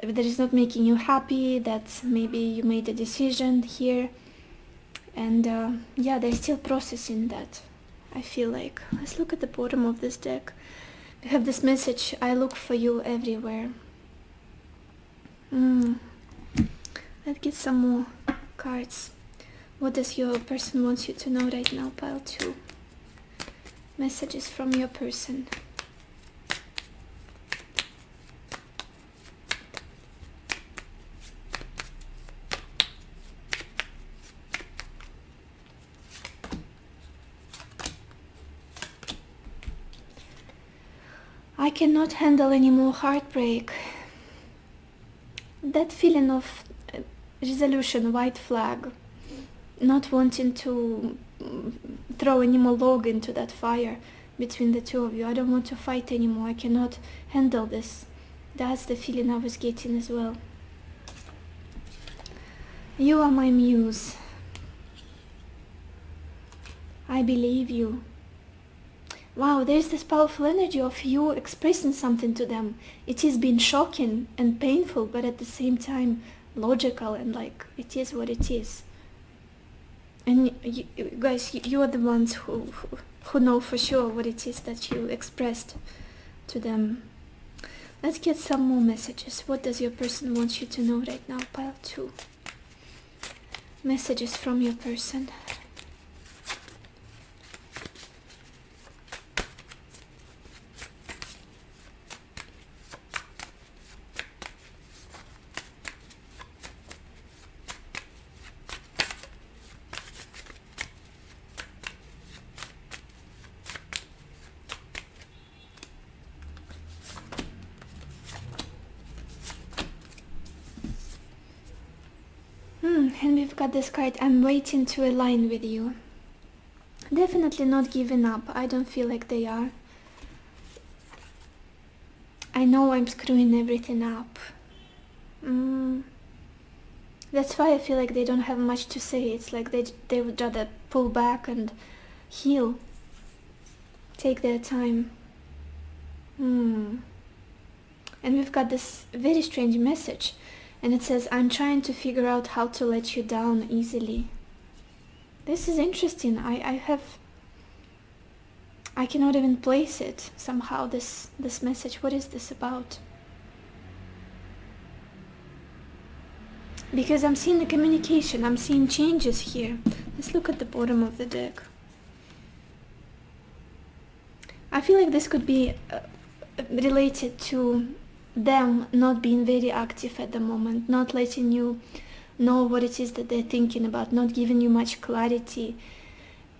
is not making you happy, that maybe you made a decision here. And yeah, they're still processing that, I feel like. Let's look at the bottom of this deck. We have this message, I look for you everywhere. Let's get some more cards. What does your person want you to know right now, pile 2? Messages from your person. I cannot handle any more heartbreak. That feeling of resolution, white flag, not wanting to throw any more log into that fire between the two of you. I don't want to fight anymore. I cannot handle this. That's the feeling I was getting as well. You are my muse. I believe you. Wow, there's this powerful energy of you expressing something to them. It has been shocking and painful, but at the same time logical, and like, it is what it is. And you guys, you are the ones who know for sure what it is that you expressed to them. Let's get some more messages. What does your person want you to know right now, pile 2? Messages from your person. And we've got this card, I'm waiting to align with you. Definitely not giving up. I don't feel like they are. I know I'm screwing everything up. That's why I feel like they don't have much to say. It's like they would rather pull back and heal. take their time. And we've got this very strange message, and it says, I'm trying to figure out how to let you down easily. This is interesting. I cannot even place it somehow, this message. What is this about? Because I'm seeing the communication, I'm seeing changes here. Let's look at the bottom of the deck. I feel like this could be related to them not being very active at the moment, not letting you know what it is that they're thinking about, not giving you much clarity.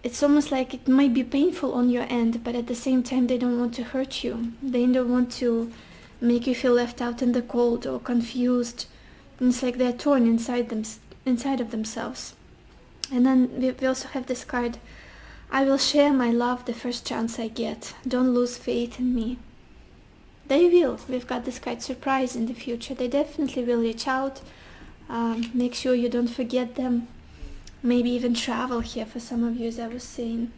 It's almost like it might be painful on your end, but at the same time they don't want to hurt you. They don't want to make you feel left out in the cold or confused. And it's like they're torn inside of themselves. And then we also have this card, I will share my love the first chance I get. Don't lose faith in me. They will. We've got this card, surprise in the future. They definitely will reach out. Make sure you don't forget them. Maybe even travel here for some of you, as I was saying.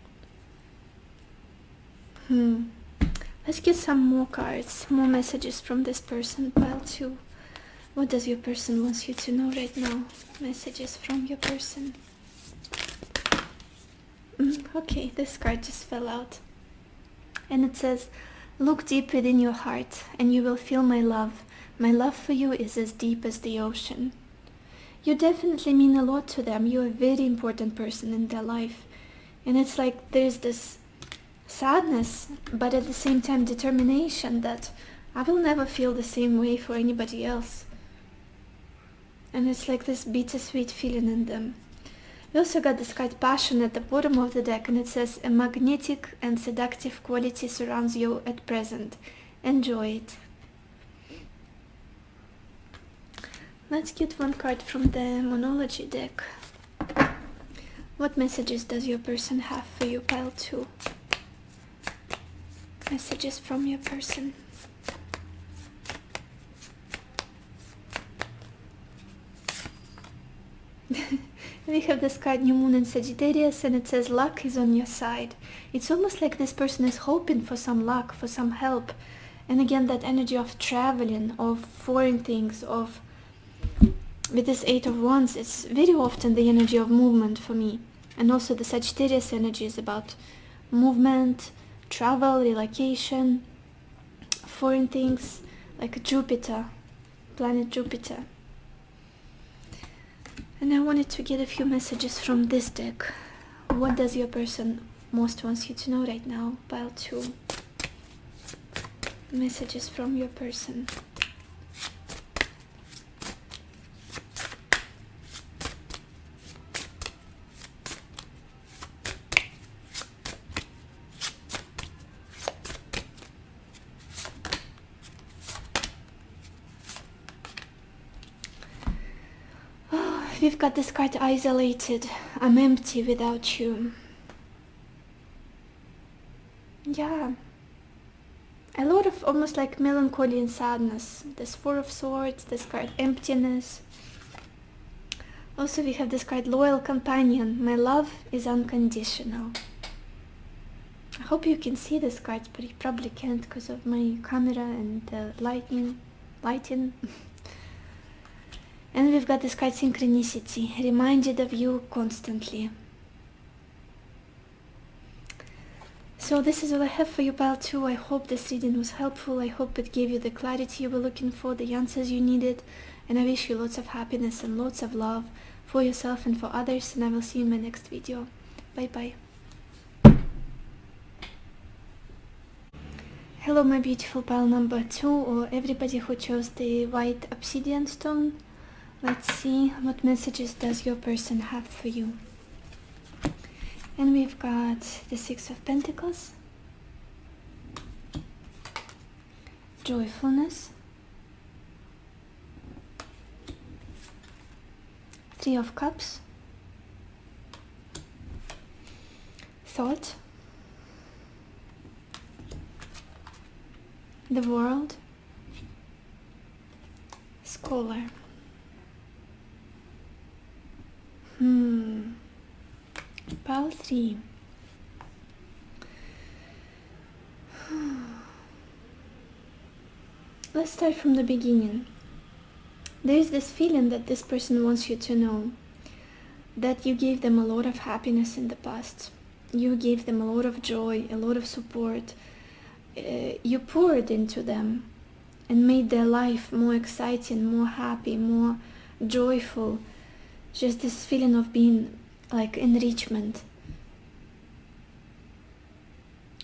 Let's get some more cards, more messages from this person, pile 2. What does your person want you to know right now? Messages from your person. Okay, this card just fell out. And it says, look deep within your heart and you will feel my love. My love for you is as deep as the ocean. You definitely mean a lot to them. You're a very important person in their life. And it's like there's this sadness, but at the same time determination that I will never feel the same way for anybody else. And it's like this bittersweet feeling in them. We also got this card passion at the bottom of the deck, and it says, a magnetic and seductive quality surrounds you at present. Enjoy it. Let's get one card from the Monology deck. What messages does your person have for you, pile 2? Messages from your person. We have this card, New Moon in Sagittarius, and it says luck is on your side. It's almost like this person is hoping for some luck, for some help. And again, that energy of traveling, of foreign things, of... With this 8 of Wands, it's very often the energy of movement for me. And also the Sagittarius energy is about movement, travel, relocation, foreign things, like Jupiter, planet Jupiter. And I wanted to get a few messages from this deck. What does your person most wants you to know right now? Pile 2. Messages from your person. We've got this card, isolated. I'm empty without you. Yeah. A lot of almost like melancholy and sadness. This 4 of Swords, this card, emptiness. Also we have this card, loyal companion. My love is unconditional. I hope you can see this card, but you probably can't because of my camera and the lighting. And we've got this card, synchronicity, reminded of you constantly. So this is all I have for you, pile 2. I hope this reading was helpful. I hope it gave you the clarity you were looking for, the answers you needed. And I wish you lots of happiness and lots of love for yourself and for others. And I will see you in my next video. Bye bye. Hello my beautiful pile number 2, or everybody who chose the white obsidian stone. Let's see what messages does your person have for you. And we've got the 6 of Pentacles, joyfulness, 3 of Cups, thought, the world, scholar. Pile 3. let's start from the beginning. There is this feeling that this person wants you to know that you gave them a lot of happiness in the past. You gave them a lot of joy, a lot of support. You poured into them and made their life more exciting, more happy, more joyful. Just this feeling of being like enrichment.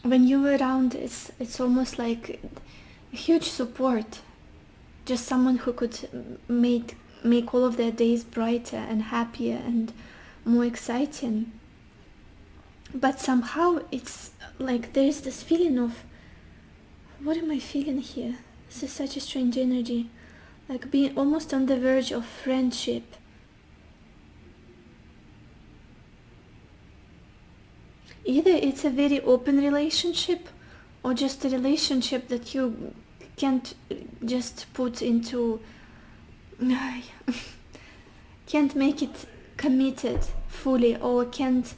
When you were around, it's almost like a huge support. Just someone who could make all of their days brighter and happier and more exciting. But somehow it's like there's this feeling of, what am I feeling here? This is such a strange energy. Like being almost on the verge of friendship. Either it's a very open relationship or just a relationship that you can't just put into, can't make it committed fully, or can't,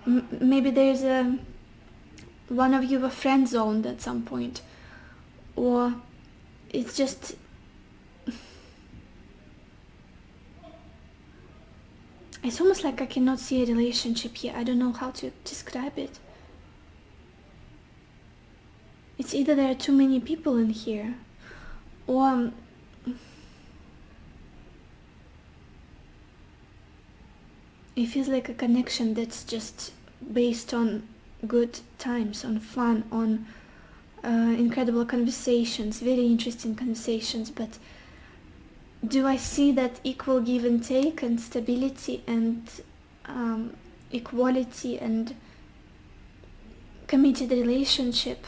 maybe there's one of you were friend zoned at some point, or it's just, it's almost like I cannot see a relationship here. I don't know how to describe it. It's either there are too many people in here, or it feels like a connection that's just based on good times, on fun, on incredible conversations, very interesting conversations. But do I see that equal give and take and stability and equality and committed relationship?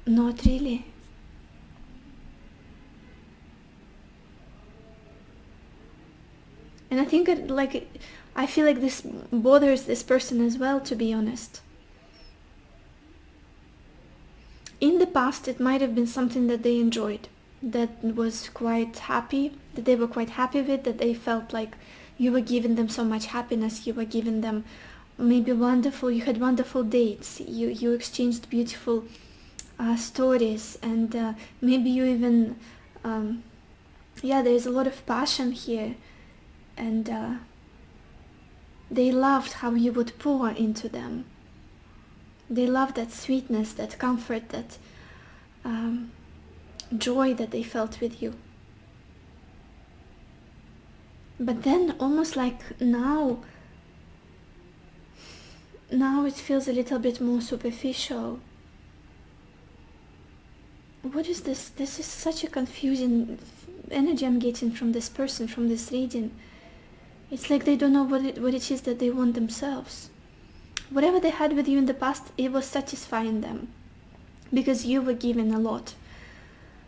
Not really. And I think I feel like this bothers this person as well, to be honest. In the past, it might have been something that they enjoyed, that was quite happy, that they were quite happy with, that they felt like you were giving them so much happiness, you were giving them maybe you had wonderful dates, you exchanged beautiful stories, and maybe you even, there's a lot of passion here, and they loved how you would pour into them. They loved that sweetness, that comfort, that joy that they felt with you. But then almost like now it feels a little bit more superficial. What is this? This is such a confusing energy I'm getting from this person, from this reading. It's like they don't know what it is that they want themselves. Whatever they had with you in the past, it was satisfying them because you were given a lot.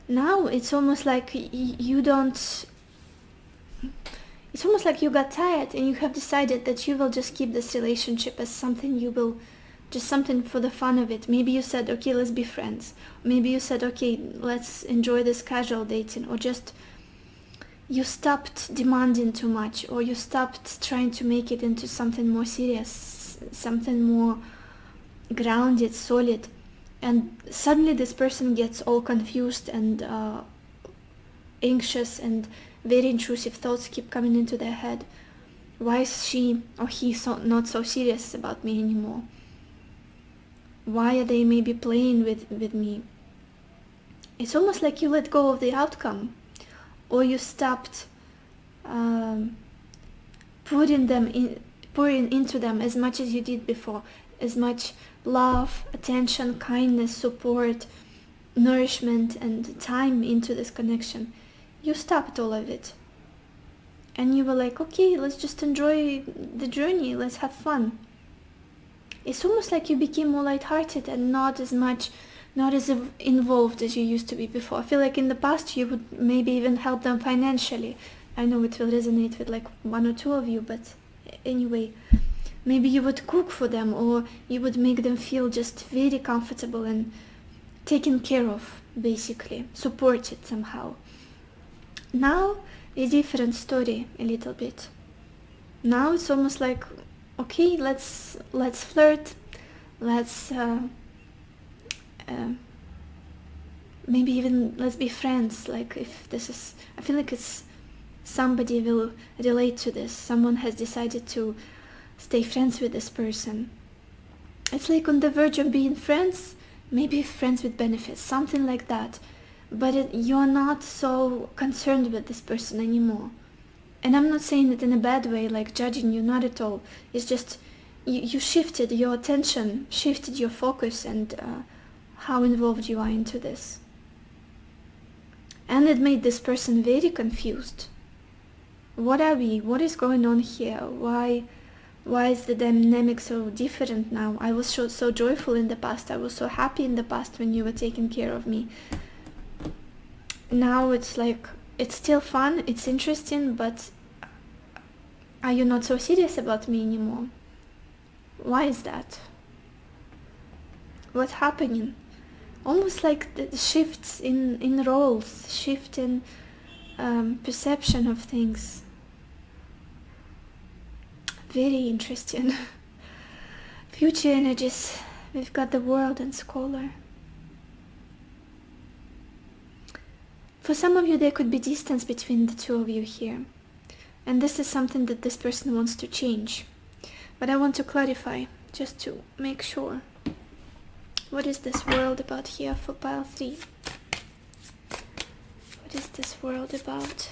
Now it's almost like you don't, it's almost like you got tired and you have decided that you will just keep this relationship as something you will, just something for the fun of it. Maybe you said, okay, let's be friends. Maybe you said, okay, let's enjoy this casual dating, or just you stopped demanding too much, or you stopped trying to make it into something more serious, something more grounded, solid. And suddenly this person gets all confused and anxious, and very intrusive thoughts keep coming into their head. Why is she or he not so serious about me anymore? Why are they maybe playing with me? It's almost like you let go of the outcome, or you stopped pouring into them as much as you did before, as much love, attention, kindness, support, nourishment, and time into this connection. You stopped all of it, and you were like, okay, let's just enjoy the journey, let's have fun. It's almost like you became more lighthearted and not as involved as you used to be before. I feel like in the past you would maybe even help them financially. I know it will resonate with like one or two of you, but anyway, maybe you would cook for them, or you would make them feel just very comfortable and taken care of, basically, supported somehow. Now, a different story a little bit. Now it's almost like, okay, let's flirt, let's maybe even let's be friends. Like if this is, I feel like it's somebody will relate to this. Someone has decided to stay friends with this person. It's like on the verge of being friends, maybe friends with benefits, something like that. But you're not so concerned with this person anymore. And I'm not saying it in a bad way, like judging you, not at all. It's just you shifted your attention, shifted your focus, and how involved you are into this. And it made this person very confused. What are we? What is going on here? Why is the dynamic so different now? I was so joyful in the past. I was so happy in the past when you were taking care of me. Now it's like, it's still fun, it's interesting, but are you not so serious about me anymore? Why is that? What's happening? Almost like the shifts in roles, shift in perception of things. Very interesting. Future energies. We've got the World and Scholar. For some of you, there could be distance between the two of you here. And this is something that this person wants to change. But I want to clarify, just to make sure. What is this world about here for pile 3? What is this world about?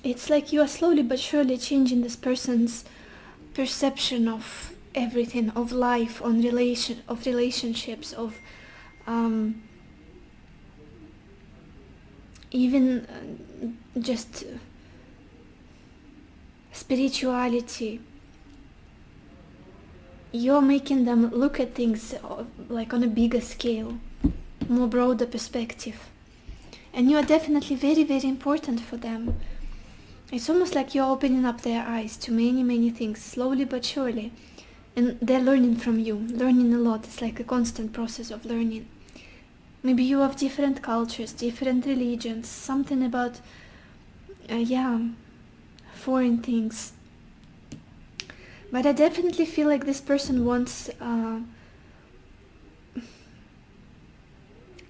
It's like you are slowly but surely changing this person's perception of everything, of life, of relationships, of even just spirituality. You're making them look at things like on a bigger scale, more broader perspective. And you are definitely very, very important for them. It's almost like you're opening up their eyes to many, many things, slowly but surely. And they're learning from you, learning a lot. It's like a constant process of learning. Maybe you have different cultures, different religions, something about, foreign things. But I definitely feel like this person wants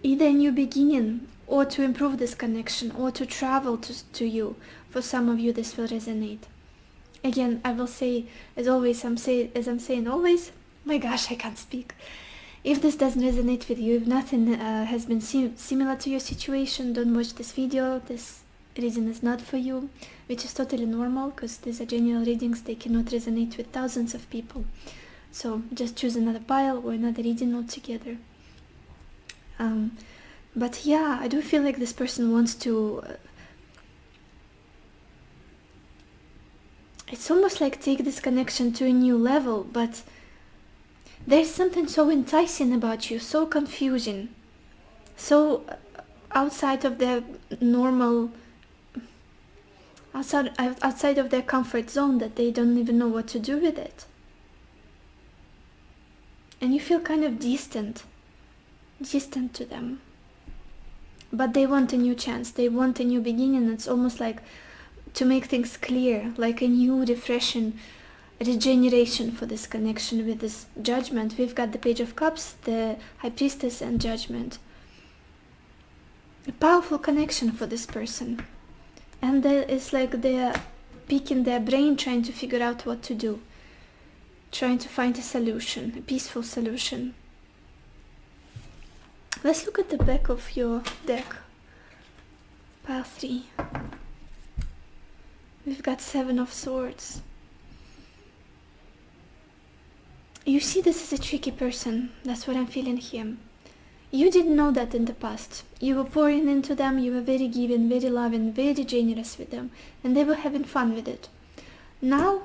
either a new beginning, or to improve this connection, or to travel to you. For some of you, this will resonate. Again, I will say, as always, as I'm saying always, my gosh, I can't speak. If this doesn't resonate with you, if nothing has been similar to your situation, don't watch this video. This reading is not for you, which is totally normal, because these are general readings. They cannot resonate with thousands of people. So just choose another pile or another reading altogether. But yeah, I do feel like this person wants to... it's almost like take this connection to a new level, but there's something so enticing about you, so confusing, so outside of their normal, outside of their comfort zone, that they don't even know what to do with it. And you feel kind of distant to them. But they want a new chance, they want a new beginning. It's almost like to make things clear, like a new, refreshing regeneration for this connection with this Judgment. We've got the Page of Cups, the High Priestess, and Judgment. A powerful connection for this person. And it's like they're picking their brain, trying to figure out what to do. Trying to find a solution, a peaceful solution. Let's look at the back of your deck. Pile 3. We've got 7 of Swords. You see, this is a tricky person. That's what I'm feeling here. You didn't know that in the past. You were pouring into them, you were very giving, very loving, very generous with them, and they were having fun with it. Now,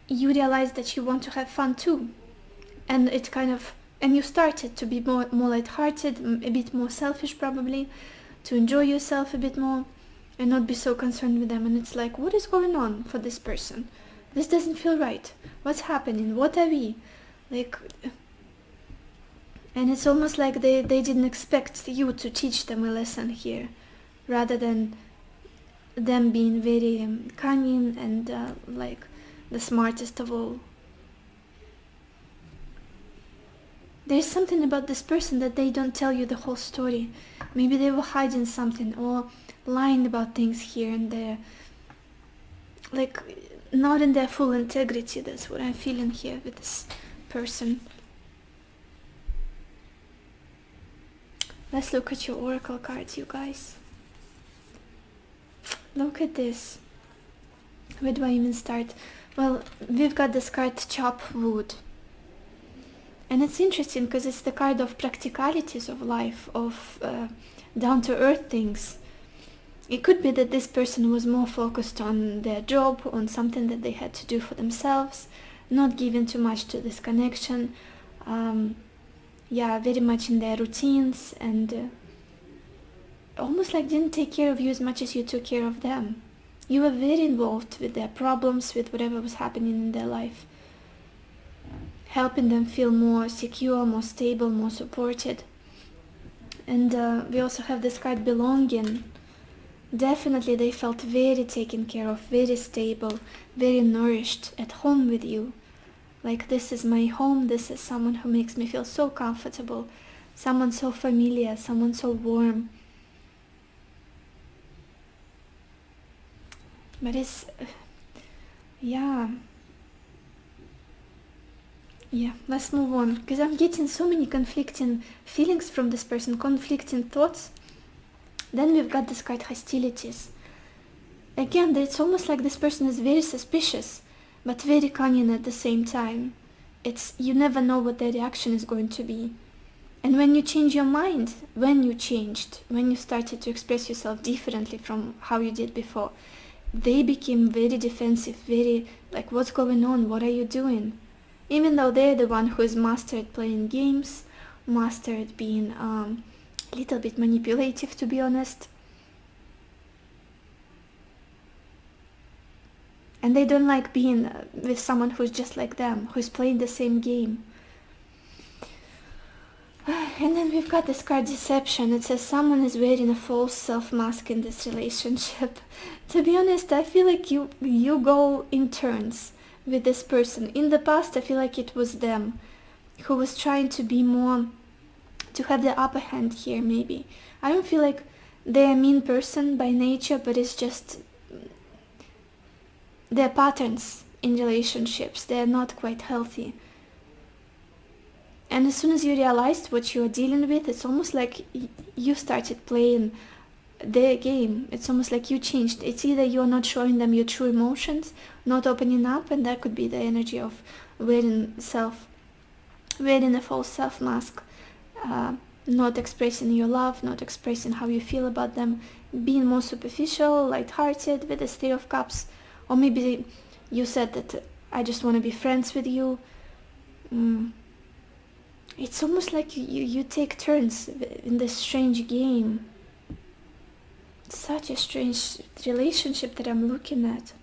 you realize that you want to have fun too. And it kind of And you started to be more lighthearted, a bit more selfish probably, to enjoy yourself a bit more and not be so concerned with them. And it's like, what is going on for this person? This doesn't feel right. What's happening? What are we? Like, and it's almost like they didn't expect you to teach them a lesson here, rather than them being very cunning and like the smartest of all. There's something about this person that they don't tell you the whole story. Maybe they were hiding something or lying about things here and there. Like, not in their full integrity. That's what I'm feeling here with this person. Let's look at your oracle cards, you guys. Look at this. Where do I even start? Well, we've got this card, Chop Wood. And it's interesting because it's the card of practicalities of life, of down-to-earth things. It could be that this person was more focused on their job, on something that they had to do for themselves, not giving too much to this connection. Very much in their routines, and almost like didn't take care of you as much as you took care of them. You were very involved with their problems, with whatever was happening in their life, helping them feel more secure, more stable, more supported. And we also have this card, Belonging. Definitely they felt very taken care of, very stable, very nourished, at home with you. Like, this is my home, this is someone who makes me feel so comfortable, someone so familiar, someone so warm. But it's, let's move on, because I'm getting so many conflicting feelings from this person, conflicting thoughts. Then we've got this card, Hostilities. Again, it's almost like this person is very suspicious, but very cunning at the same time. You never know what their reaction is going to be. And when you change your mind, when you started to express yourself differently from how you did before, they became very defensive, very like, what's going on? What are you doing? Even though they're the one who has mastered playing games, mastered being a little bit manipulative, to be honest. And they don't like being with someone who's just like them, who's playing the same game. And then we've got this card, Deception. It says someone is wearing a false self-mask in this relationship. To be honest, I feel like you go in turns with this person. In the past, I feel like it was them who was trying to be more, to have the upper hand here, maybe. I don't feel like they're a mean person by nature, but it's just their patterns in relationships. They're not quite healthy. And as soon as you realized what you are dealing with, it's almost like you started playing their game. It's almost like you changed. It's either you're not showing them your true emotions, not opening up, and that could be the energy of wearing a false self-mask, not expressing your love, not expressing how you feel about them, being more superficial, light-hearted with the Three of Cups. Or maybe you said that I just want to be friends with you. It's almost like you take turns in this strange game. It's such a strange relationship that I'm looking at.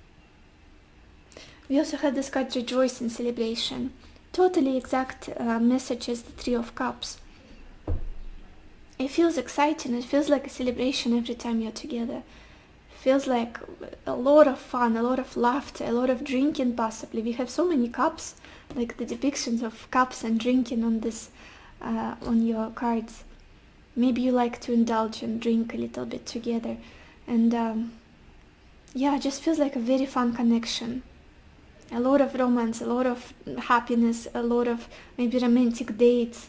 We also have this card, Rejoice in Celebration. Totally exact message as the Three of Cups. It feels exciting. It feels like a celebration every time you're together. It feels like a lot of fun, a lot of laughter, a lot of drinking possibly. We have so many cups, like the depictions of cups and drinking on this, on your cards. Maybe you like to indulge and drink a little bit together. And it just feels like a very fun connection. A lot of romance, a lot of happiness, a lot of maybe romantic dates.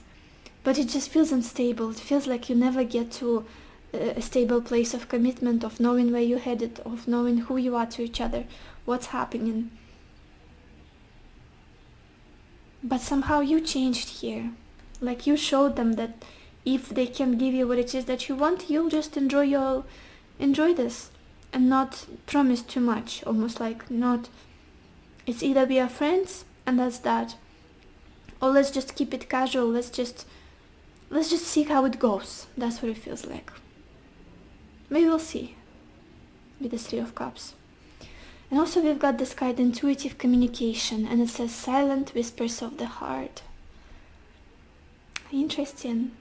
But it just feels unstable. It feels like you never get to a stable place of commitment, of knowing where you're headed, of knowing who you are to each other, what's happening. But somehow you changed here. Like, you showed them that if they can give you what it is that you want, you'll just enjoy this and not promise too much. Almost like not, it's either we are friends and that's that, or let's just keep it casual, let's just see how it goes. That's what it feels like. Maybe we'll see with the Three of Cups. And also we've got this card, intuitive communication, and it says silent whispers of the heart. Interesting.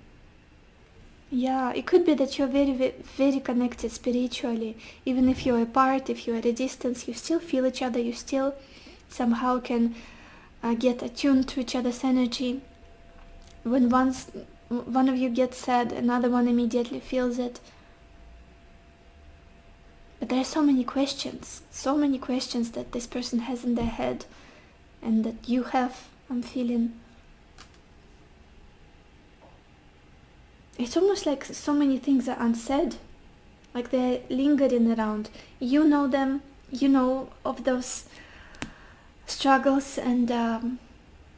Yeah, it could be that you're very, very connected spiritually. Even if you're apart, if you're at a distance, you still feel each other, you still somehow can get attuned to each other's energy. When one of you gets sad, another one immediately feels it. But there are so many questions that this person has in their head and that you have, I'm feeling. It's almost like so many things are unsaid, like they're lingering around. You know them, you know of those struggles and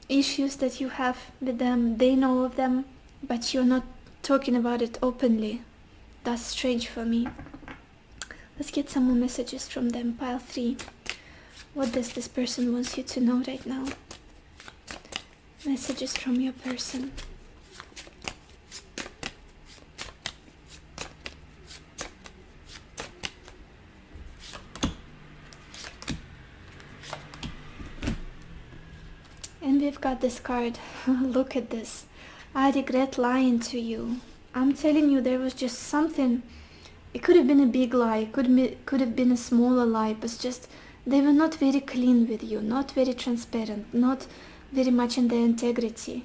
issues that you have with them, they know of them, but you're not talking about it openly. That's strange for me. Let's get some more messages from them. Pile 3. What does this person want you to know right now? Messages from your person. And we've got this card. Look at this. I regret lying to you. I'm telling you, there was just something. It could have been a big lie, could have been a smaller lie, but just they were not very clean with you, not very transparent, not very much in their integrity.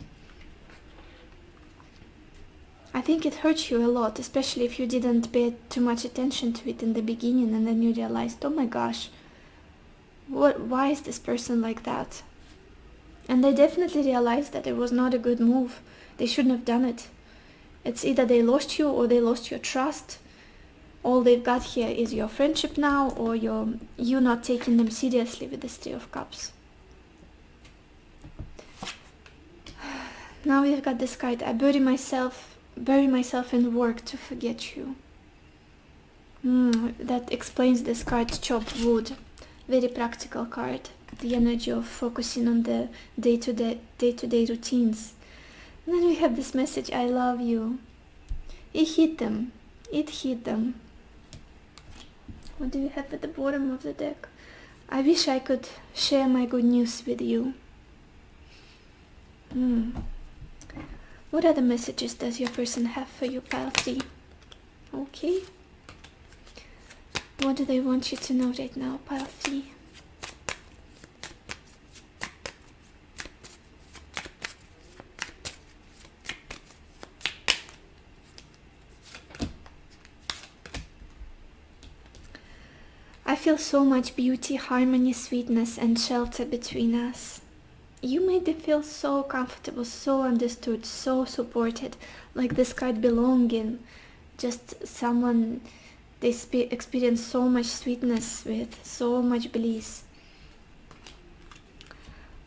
I think it hurt you a lot, especially if you didn't pay too much attention to it in the beginning and then you realized, oh my gosh, why is this person like that? And they definitely realized that it was not a good move. They shouldn't have done it. It's either they lost you or they lost your trust. All they've got here is your friendship now, or you not taking them seriously with this Three of Cups. Now we've got this card. I bury myself in work to forget you. That explains this card, chop wood. Very practical card. The energy of focusing on the day-to-day routines. And then we have this message, I love you. It hit them. What do we have at the bottom of the deck? I wish I could share my good news with you. What other messages does your person have for you, pile 3? Okay. What do they want you to know right now, pile 3? I feel so much beauty, harmony, sweetness, and shelter between us. You made them feel so comfortable, so understood, so supported, like this card belonging. Just someone they experience so much sweetness with, so much bliss.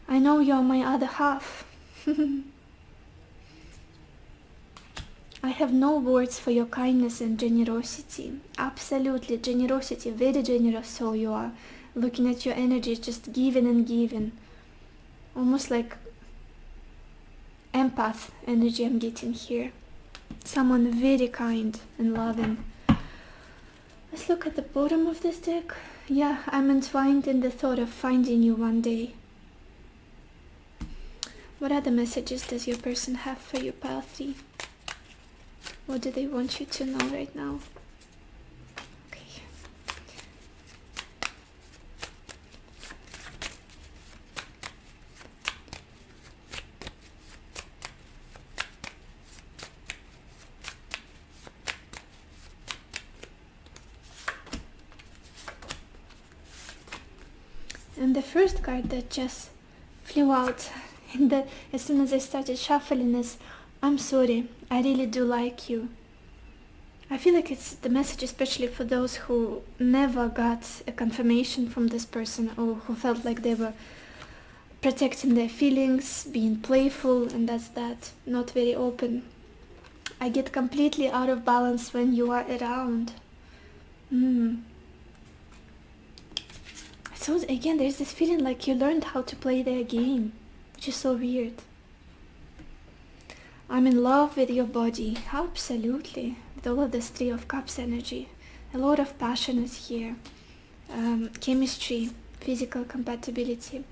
I know you're my other half. I have no words for your kindness and generosity. Absolutely, generosity, very generous soul you are. Looking at your energy, just giving and giving. Almost like empath energy I'm getting here. Someone very kind and loving. Let's look at the bottom of this deck. Yeah, I'm entwined in the thought of finding you one day. What other messages does your person have for you, pile 3? What do they want you to know right now? Okay. And the first card that just flew out as soon as I started shuffling is, I'm sorry, I really do like you. I feel like it's the message especially for those who never got a confirmation from this person, or who felt like they were protecting their feelings, being playful, and that's that, not very open. I get completely out of balance when you are around. So again, there's this feeling like you learned how to play their game, which is so weird. I'm in love with your body. Absolutely. With all of this Three of Cups energy. A lot of passion is here. Chemistry, physical compatibility.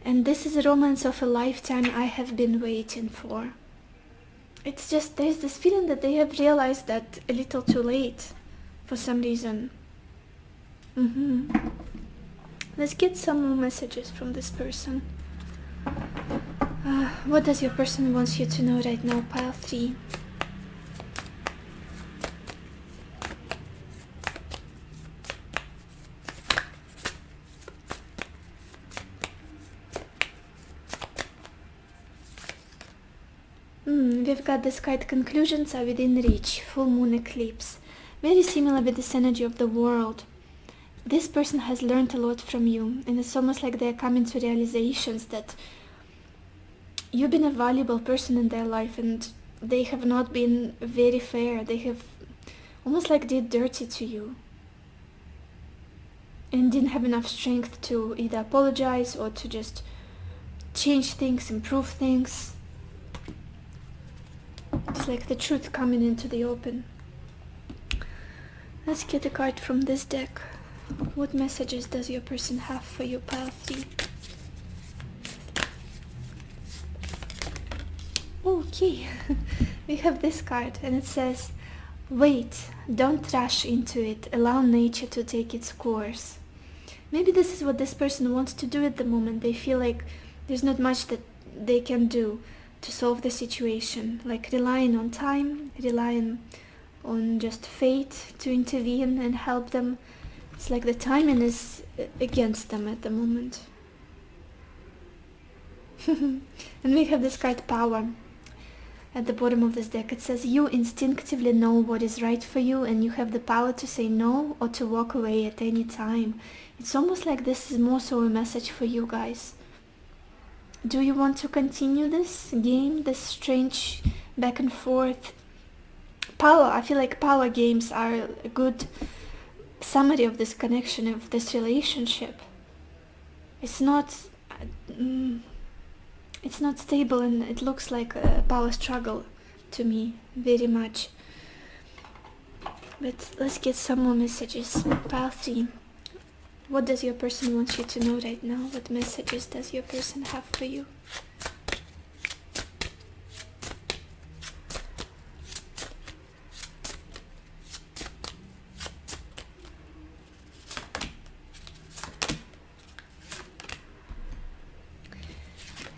And this is a romance of a lifetime I have been waiting for. It's just, there's this feeling that they have realized that a little too late for some reason. Let's get some more messages from this person. What does your person want you to know right now, pile 3? We've got this card, conclusions are within reach, full moon eclipse. Very similar with this energy of the world. This person has learned a lot from you, and it's almost like they're coming to realizations that you've been a valuable person in their life, and they have not been very fair. They have almost like did dirty to you and didn't have enough strength to either apologize or to just change things, improve things. It's like the truth coming into the open. Let's get a card from this deck. What messages does your person have for you, pile 3? Okay, we have this card and it says, wait, don't rush into it, allow nature to take its course. Maybe this is what this person wants to do at the moment. They feel like there's not much that they can do to solve the situation, like relying on time, relying on just fate to intervene and help them. It's like the timing is against them at the moment. And we have this card, power. At the bottom of this deck it says, you instinctively know what is right for you and you have the power to say no or to walk away at any time. It's almost like this is more so a message for you guys. Do you want to continue this game, this strange back and forth? Power, I feel like power games are a good summary of this connection, of this relationship. It's not stable, and it looks like a power struggle to me, very much. But let's get some more messages. Pile 3. What does your person want you to know right now? What messages does your person have for you?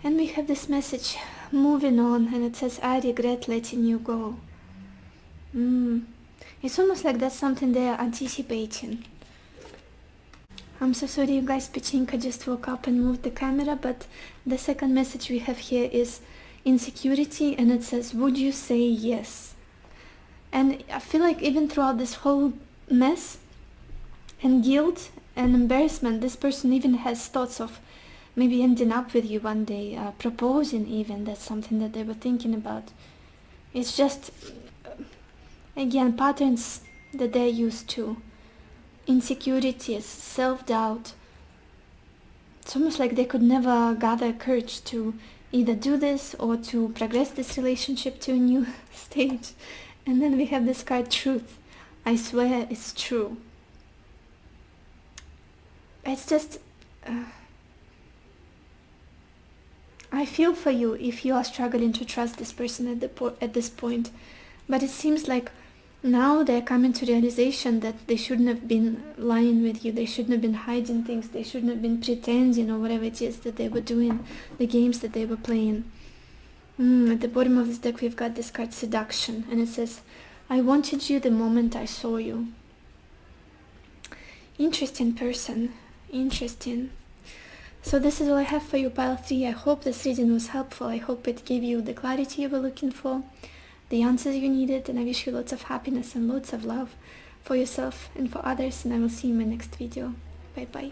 And we have this message, moving on, and it says, I regret letting you go. It's almost like that's something they are anticipating. I'm so sorry you guys, Pachinka just woke up and moved the camera, but the second message we have here is insecurity, and it says, would you say yes? And I feel like even throughout this whole mess and guilt and embarrassment, this person even has thoughts of maybe ending up with you one day, proposing even. That's something that they were thinking about. It's just, again, patterns that they're used to. Insecurities, self-doubt. It's almost like they could never gather courage to either do this or to progress this relationship to a new stage. And then we have this card, truth. I swear it's true. It's just... I feel for you if you are struggling to trust this person at this point. But it seems like now they're coming to realization that they shouldn't have been lying with you, they shouldn't have been hiding things, they shouldn't have been pretending or whatever it is that they were doing, the games that they were playing. At the bottom of this deck we've got this card, seduction, and it says, I wanted you the moment I saw you. Interesting person, interesting. So this is all I have for you, pile 3. I hope this reading was helpful. I hope it gave you the clarity you were looking for, the answers you needed, and I wish you lots of happiness and lots of love for yourself and for others, and I will see you in my next video. Bye bye.